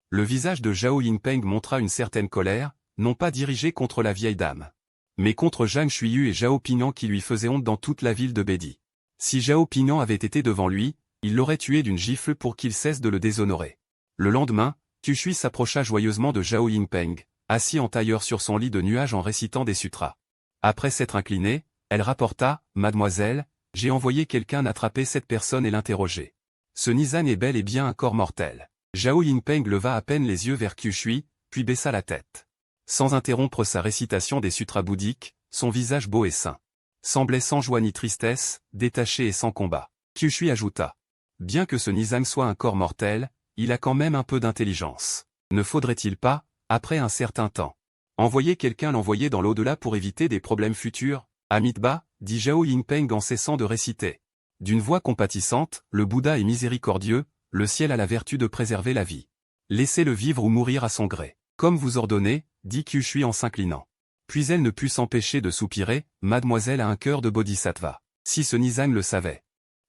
Le visage de Zhao Yingpeng montra une certaine colère, non pas dirigée contre la vieille dame, mais contre Zhang Xuyu et Zhao Ping-an qui lui faisaient honte dans toute la ville de Bedi. Si Zhao Ping-an avait été devant lui, il l'aurait tué d'une gifle pour qu'il cesse de le déshonorer. Le lendemain, Tu Shui s'approcha joyeusement de Zhao Yingpeng, assis en tailleur sur son lit de nuages en récitant des sutras. Après s'être inclinée, elle rapporta, « Mademoiselle, j'ai envoyé quelqu'un attraper cette personne et l'interroger. Ce Nizan est bel et bien un corps mortel. » Zhao Yingpeng leva à peine les yeux vers Tu Shui, puis baissa la tête. Sans interrompre sa récitation des sutras bouddhiques, son visage beau et sain semblait sans joie ni tristesse, détaché et sans combat. Tu Shui ajouta. « Bien que ce Nizan soit un corps mortel, il a quand même un peu d'intelligence. Ne faudrait-il pas, après un certain temps, envoyer quelqu'un l'envoyer dans l'au-delà pour éviter des problèmes futurs ?» Amitabha, dit Zhao Yingpeng en cessant de réciter. D'une voix compatissante, le Bouddha est miséricordieux, le ciel a la vertu de préserver la vie. Laissez-le vivre ou mourir à son gré. Comme vous ordonnez, dit Tu Shui en s'inclinant. Puis elle ne put s'empêcher de soupirer, Mademoiselle a un cœur de bodhisattva. Si ce Nizan le savait,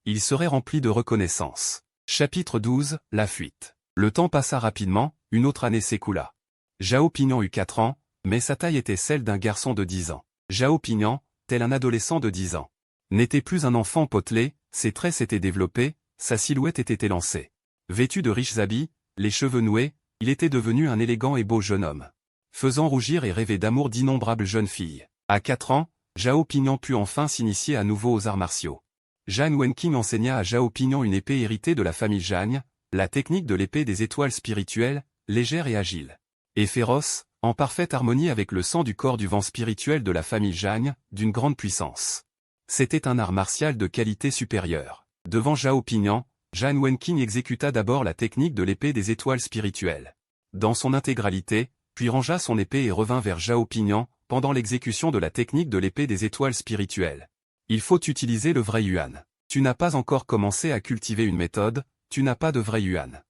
il serait rempli de reconnaissance. Chapitre 12, la fuite. Le temps passa rapidement, une autre année s'écoula. Zhao Ping-an eut 4 ans, mais sa taille était celle d'un garçon de 10 ans. Zhao Ping-an, tel un adolescent de 10 ans, n'était plus un enfant potelé, ses traits s'étaient développés, sa silhouette était élancée. Vêtu de riches habits, les cheveux noués, il était devenu un élégant et beau jeune homme, faisant rougir et rêver d'amour d'innombrables jeunes filles. À 4 ans, Zhao Ping-an put enfin s'initier à nouveau aux arts martiaux. Jan Wenqing enseigna à Zhao Pingyan une épée héritée de la famille Zhang, la technique de l'épée des étoiles spirituelles, légère et agile. Et féroce, en parfaite harmonie avec le sang du corps du vent spirituel de la famille Zhang, d'une grande puissance. C'était un art martial de qualité supérieure. Devant Zhao Pingyan, Jan Wenqing exécuta d'abord la technique de l'épée des étoiles spirituelles. Dans son intégralité, puis rangea son épée et revint vers Zhao Pingyan, pendant l'exécution de la technique de l'épée des étoiles spirituelles. Il faut utiliser le vrai Yuan. Tu n'as pas encore commencé à cultiver une méthode, tu n'as pas de vrai Yuan.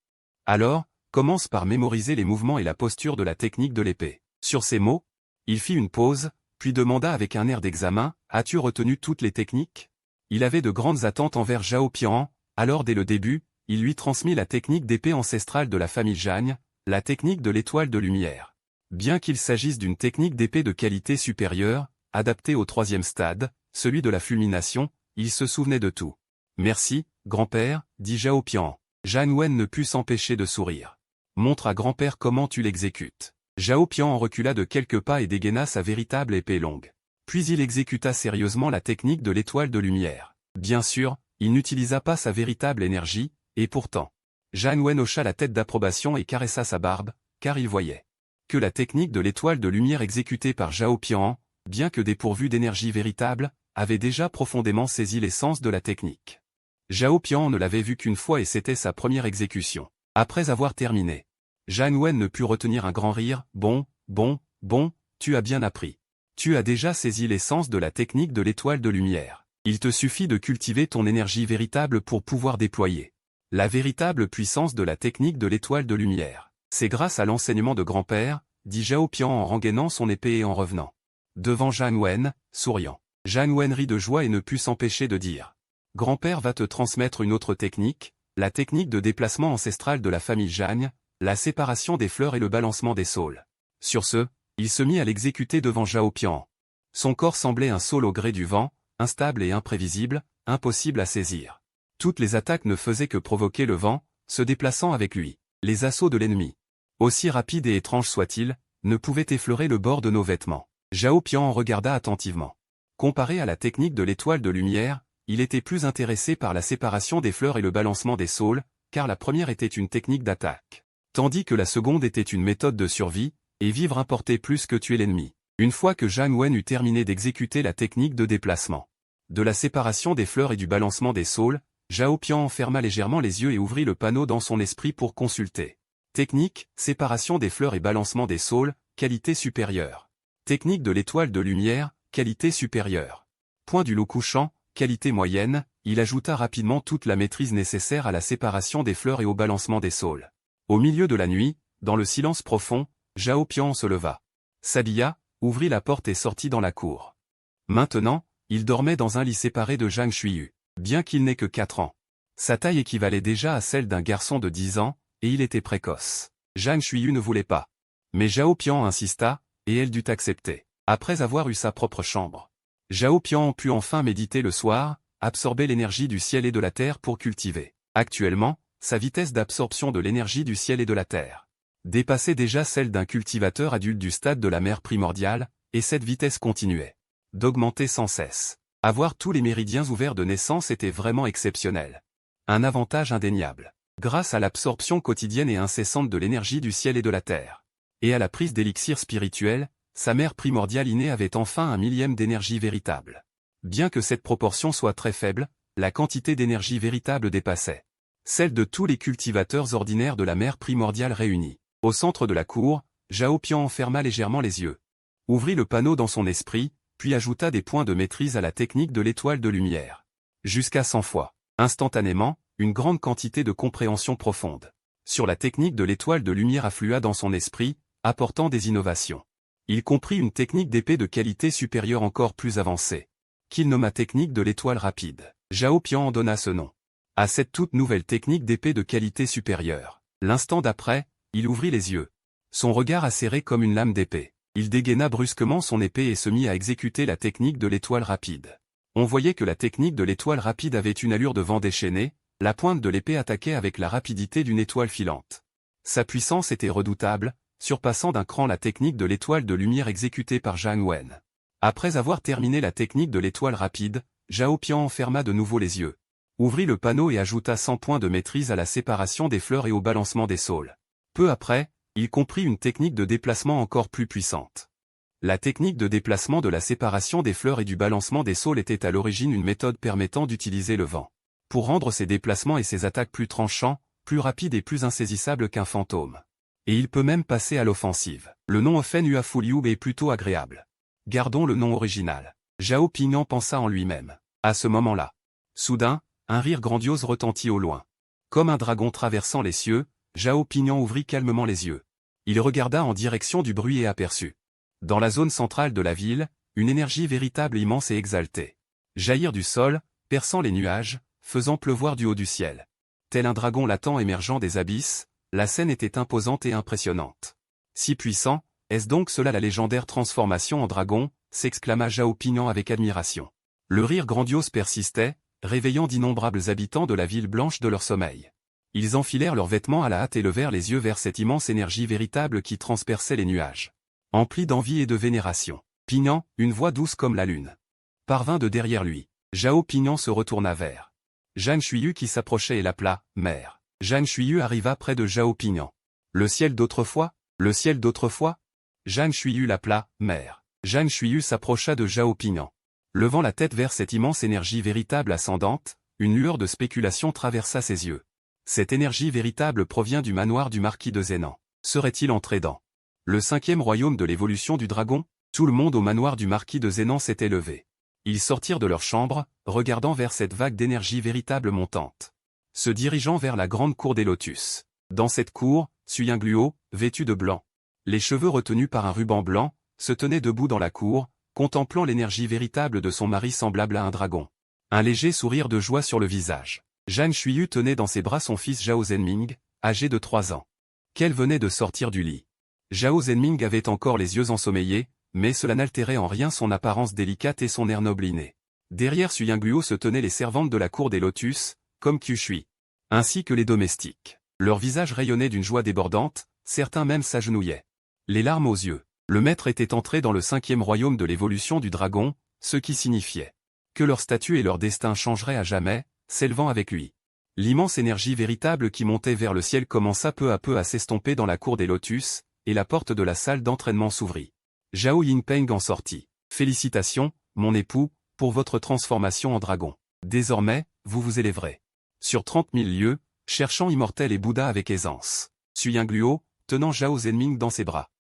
Alors, commence par mémoriser les mouvements et la posture de la technique de l'épée. Sur ces mots, il fit une pause, puis demanda avec un air d'examen, « As-tu retenu toutes les techniques ?» Il avait de grandes attentes envers Zhao Pingyan, alors dès le début, il lui transmit la technique d'épée ancestrale de la famille Zhang, la technique de l'étoile de lumière. Bien qu'il s'agisse d'une technique d'épée de qualité supérieure, adaptée au troisième stade, celui de la fulmination, il se souvenait de tout. « Merci, grand-père, dit Zhao Pingyan. Jan Wen ne put s'empêcher de sourire. « Montre à grand-père comment tu l'exécutes. » Zhao Pingyan recula de quelques pas et dégaina sa véritable épée longue. Puis il exécuta sérieusement la technique de l'étoile de lumière. Bien sûr, il n'utilisa pas sa véritable énergie, et pourtant. Jan Wen hocha la tête d'approbation et caressa sa barbe, car il voyait que la technique de l'étoile de lumière exécutée par Zhao Pingyan, bien que dépourvue d'énergie véritable, avait déjà profondément saisi l'essence de la technique. Zhao Pingyan ne l'avait vue qu'une fois et c'était sa première exécution. Après avoir terminé, Jan Wen ne put retenir un grand rire. « Bon, tu as bien appris. Tu as déjà saisi l'essence de la technique de l'étoile de lumière. Il te suffit de cultiver ton énergie véritable pour pouvoir déployer la véritable puissance de la technique de l'étoile de lumière. C'est grâce à l'enseignement de grand-père, dit Zhao Pingyan en rengainant son épée et en revenant devant Jan Wen, souriant. Jan Wen rit de joie et ne put s'empêcher de dire « Grand-père va te transmettre une autre technique, la technique de déplacement ancestral de la famille Zhang, la séparation des fleurs et le balancement des saules. » Sur ce, il se mit à l'exécuter devant Zhao Pingyan. Son corps semblait un saule au gré du vent, instable et imprévisible, impossible à saisir. Toutes les attaques ne faisaient que provoquer le vent, se déplaçant avec lui. Les assauts de l'ennemi, aussi rapides et étranges soient-ils, ne pouvaient effleurer le bord de nos vêtements. Zhao Pingyan regarda attentivement. Comparé à la technique de l'étoile de lumière, il était plus intéressé par la séparation des fleurs et le balancement des saules, car la première était une technique d'attaque, tandis que la seconde était une méthode de survie, et vivre importait plus que tuer l'ennemi. Une fois que Jan Wen eut terminé d'exécuter la technique de déplacement, de la séparation des fleurs et du balancement des saules, Zhao Pingyan ferma légèrement les yeux et ouvrit le panneau dans son esprit pour consulter. Technique, séparation des fleurs et balancement des saules, qualité supérieure. Technique de l'étoile de lumière, qualité supérieure. Point du loup couchant, qualité moyenne, il ajouta rapidement toute la maîtrise nécessaire à la séparation des fleurs et au balancement des saules. Au milieu de la nuit, dans le silence profond, Zhao Pingyan se leva, s'habilla, ouvrit la porte et sortit dans la cour. Maintenant, il dormait dans un lit séparé de Zhang Xuyu. Bien qu'il n'ait que 4 ans. Sa taille équivalait déjà à celle d'un garçon de 10 ans, et il était précoce. Zhang Xuyu ne voulait pas. Mais Zhao Pingyan insista, et elle dut accepter. Après avoir eu sa propre chambre, Zhao Pingyan put enfin méditer le soir, absorber l'énergie du ciel et de la terre pour cultiver. Actuellement, sa vitesse d'absorption de l'énergie du ciel et de la terre dépassait déjà celle d'un cultivateur adulte du stade de la mer primordiale, et cette vitesse continuait d'augmenter sans cesse. Avoir tous les méridiens ouverts de naissance était vraiment exceptionnel. Un avantage indéniable. Grâce à l'absorption quotidienne et incessante de l'énergie du ciel et de la terre, et à la prise d'élixir spirituel, sa mère primordiale innée avait enfin un millième d'énergie véritable. Bien que cette proportion soit très faible, la quantité d'énergie véritable dépassait celle de tous les cultivateurs ordinaires de la mère primordiale réunis. Au centre de la cour, Zhao Pingyan ferma légèrement les yeux, ouvrit le panneau dans son esprit, puis ajouta des points de maîtrise à la technique de l'étoile de lumière. Jusqu'à 100 fois. Instantanément, une grande quantité de compréhension profonde sur la technique de l'étoile de lumière afflua dans son esprit, apportant des innovations. Il comprit une technique d'épée de qualité supérieure encore plus avancée, qu'il nomma technique de l'étoile rapide. Zhao Pingyan en donna ce nom à cette toute nouvelle technique d'épée de qualité supérieure. L'instant d'après, il ouvrit les yeux. Son regard acéré comme une lame d'épée. Il dégaina brusquement son épée et se mit à exécuter la technique de l'étoile rapide. On voyait que la technique de l'étoile rapide avait une allure de vent déchaîné, la pointe de l'épée attaquait avec la rapidité d'une étoile filante. Sa puissance était redoutable, surpassant d'un cran la technique de l'étoile de lumière exécutée par Jan Wen. Après avoir terminé la technique de l'étoile rapide, Zhao Pian ferma de nouveau les yeux, ouvrit le panneau et ajouta 100 points de maîtrise à la séparation des fleurs et au balancement des saules. Peu après, il comprit une technique de déplacement encore plus puissante. La technique de déplacement de la séparation des fleurs et du balancement des saules était à l'origine une méthode permettant d'utiliser le vent pour rendre ses déplacements et ses attaques plus tranchants, plus rapides et plus insaisissables qu'un fantôme. Et il peut même passer à l'offensive. Le nom Ofen Uafuliu est plutôt agréable. Gardons le nom original. Zhao Pingnan pensa en lui-même. À ce moment-là, soudain, un rire grandiose retentit au loin. Comme un dragon traversant les cieux, Zhao Pingnan ouvrit calmement les yeux. Il regarda en direction du bruit et aperçut, dans la zone centrale de la ville, une énergie véritable immense et exaltée jaillir du sol, perçant les nuages, faisant pleuvoir du haut du ciel. Tel un dragon latent émergeant des abysses, la scène était imposante et impressionnante. Si puissant, est-ce donc cela la légendaire transformation en dragon, s'exclama Zhao Pingnan avec admiration. Le rire grandiose persistait, réveillant d'innombrables habitants de la ville blanche de leur sommeil. Ils enfilèrent leurs vêtements à la hâte et levèrent les yeux vers cette immense énergie véritable qui transperçait les nuages. Empli d'envie et de vénération. Pingnan, une voix douce comme la lune, parvint de derrière lui. Zhao Pingnan se retourna vers Zhang Xuyu qui s'approchait et l'appela « Mère ». Zhang Xuyu arriva près de Zhao Pingnan. « Le ciel d'autrefois ? Le ciel d'autrefois ?» Zhang Xuyu l'appela « Mère ». Zhang Xuyu s'approcha de Zhao Pingnan. Levant la tête vers cette immense énergie véritable ascendante, une lueur de spéculation traversa ses yeux. Cette énergie véritable provient du manoir du marquis de Zénan. Serait-il entré dans le 5e royaume de l'évolution du dragon? Tout le monde au manoir du marquis de Zénan s'était levé. Ils sortirent de leur chambre, regardant vers cette vague d'énergie véritable montante, se dirigeant vers la grande cour des lotus. Dans cette cour, Suying Luo, vêtu de blanc, les cheveux retenus par un ruban blanc, se tenait debout dans la cour, contemplant l'énergie véritable de son mari semblable à un dragon. Un léger sourire de joie sur le visage. Zhang Xuyu tenait dans ses bras son fils Zhao Zhenming, âgé de 3 ans. Qu'elle venait de sortir du lit. Zhao Zhenming avait encore les yeux ensommeillés, mais cela n'altérait en rien son apparence délicate et son air noble inné. Derrière Suying Luo se tenaient les servantes de la cour des lotus, comme Qu Shui, ainsi que les domestiques. Leurs visages rayonnaient d'une joie débordante, certains même s'agenouillaient, les larmes aux yeux. Le maître était entré dans le 5e royaume de l'évolution du dragon, ce qui signifiait que leur statut et leur destin changeraient à jamais, s'élevant avec lui. L'immense énergie véritable qui montait vers le ciel commença peu à peu à s'estomper dans la cour des lotus, et la porte de la salle d'entraînement s'ouvrit. Zhao Yingpeng en sortit. « Félicitations, mon époux, pour votre transformation en dragon. Désormais, vous vous élèverez sur 30 000 lieues, cherchant immortel et Bouddha avec aisance. » Suying Luo, tenant Zhao Zhenming dans ses bras,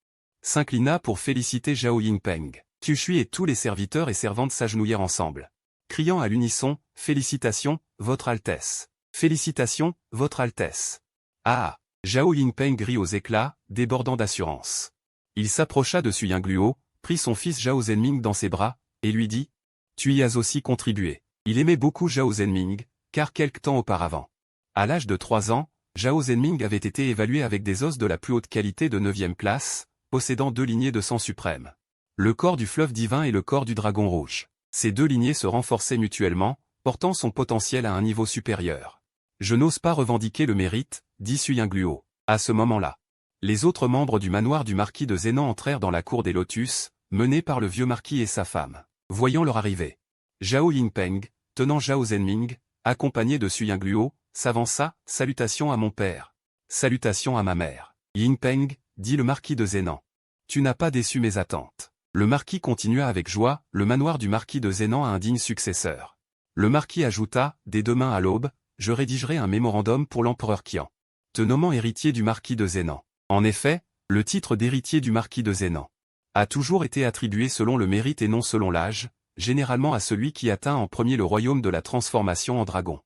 s'inclina pour féliciter Zhao Yingpeng. Qu Shui et tous les serviteurs et servantes s'agenouillèrent ensemble, criant à l'unisson « Félicitations, Votre Altesse. Félicitations, Votre Altesse. » Ah! Zhao Yingpeng rit aux éclats, débordant d'assurance. Il s'approcha de Suying Luo, prit son fils Zhao Zhenming dans ses bras, et lui dit « Tu y as aussi contribué. » Il aimait beaucoup Zhao Zhenming, car quelque temps auparavant, à l'âge de 3 ans, Zhao Zhenming avait été évalué avec des os de la plus haute qualité de 9e classe, possédant 2 lignées de sang suprême. Le corps du fleuve divin et le corps du dragon rouge. Ces 2 lignées se renforçaient mutuellement, portant son potentiel à un niveau supérieur. « Je n'ose pas revendiquer le mérite, » dit Suying Luo. À ce moment-là, les autres membres du manoir du marquis de Zénan entrèrent dans la cour des lotus, menés par le vieux marquis et sa femme. Voyant leur arrivée, Zhao Yingpeng, tenant Zhao Zhenming, accompagné de Suying Luo, s'avança « Salutations à mon père. Salutations à ma mère. » Yingpeng, dit le marquis de Zénan. Tu n'as pas déçu mes attentes. Le marquis continua avec joie, le manoir du marquis de Zénan a un digne successeur. Le marquis ajouta, dès demain à l'aube, je rédigerai un mémorandum pour l'empereur Qian, te nommant héritier du marquis de Zénan. En effet, le titre d'héritier du marquis de Zénan a toujours été attribué selon le mérite et non selon l'âge, généralement à celui qui atteint en premier le royaume de la transformation en dragon,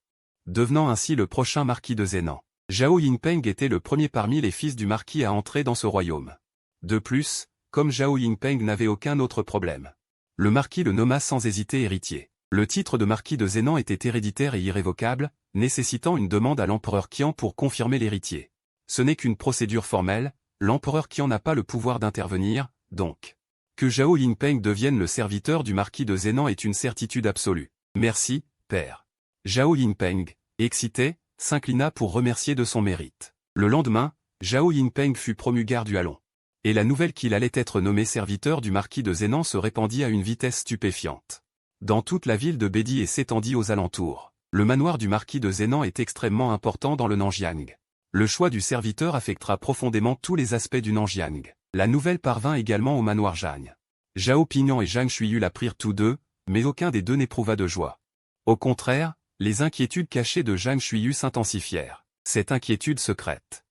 devenant ainsi le prochain marquis de Zénan. Zhao Yingpeng était le premier parmi les fils du marquis à entrer dans ce royaume. De plus, comme Zhao Yingpeng n'avait aucun autre problème, le marquis le nomma sans hésiter héritier. Le titre de marquis de Zénan était héréditaire et irrévocable, nécessitant une demande à l'empereur Qian pour confirmer l'héritier. Ce n'est qu'une procédure formelle, l'empereur Qian n'a pas le pouvoir d'intervenir, donc. Que Zhao Yingpeng devienne le serviteur du marquis de Zénan est une certitude absolue. Merci, père. Zhao Yingpeng, excité, s'inclina pour remercier de son mérite. Le lendemain, Zhao Yingpeng fut promu garde du Halon. Et la nouvelle qu'il allait être nommé serviteur du marquis de Zénan se répandit à une vitesse stupéfiante. dans toute la ville de Bédi et s'étendit aux alentours. Le manoir du marquis de Zhénan est extrêmement important dans le Nanjiang. Le choix du serviteur affectera profondément tous les aspects du Nanjiang. La nouvelle parvint également au manoir Zhang. Zhao Pingyan et Zhang Xuyu l'apprirent tous deux, mais aucun des deux n'éprouva de joie. Au contraire, les inquiétudes cachées de Zhang Xuyu s'intensifièrent. Cette inquiétude secrète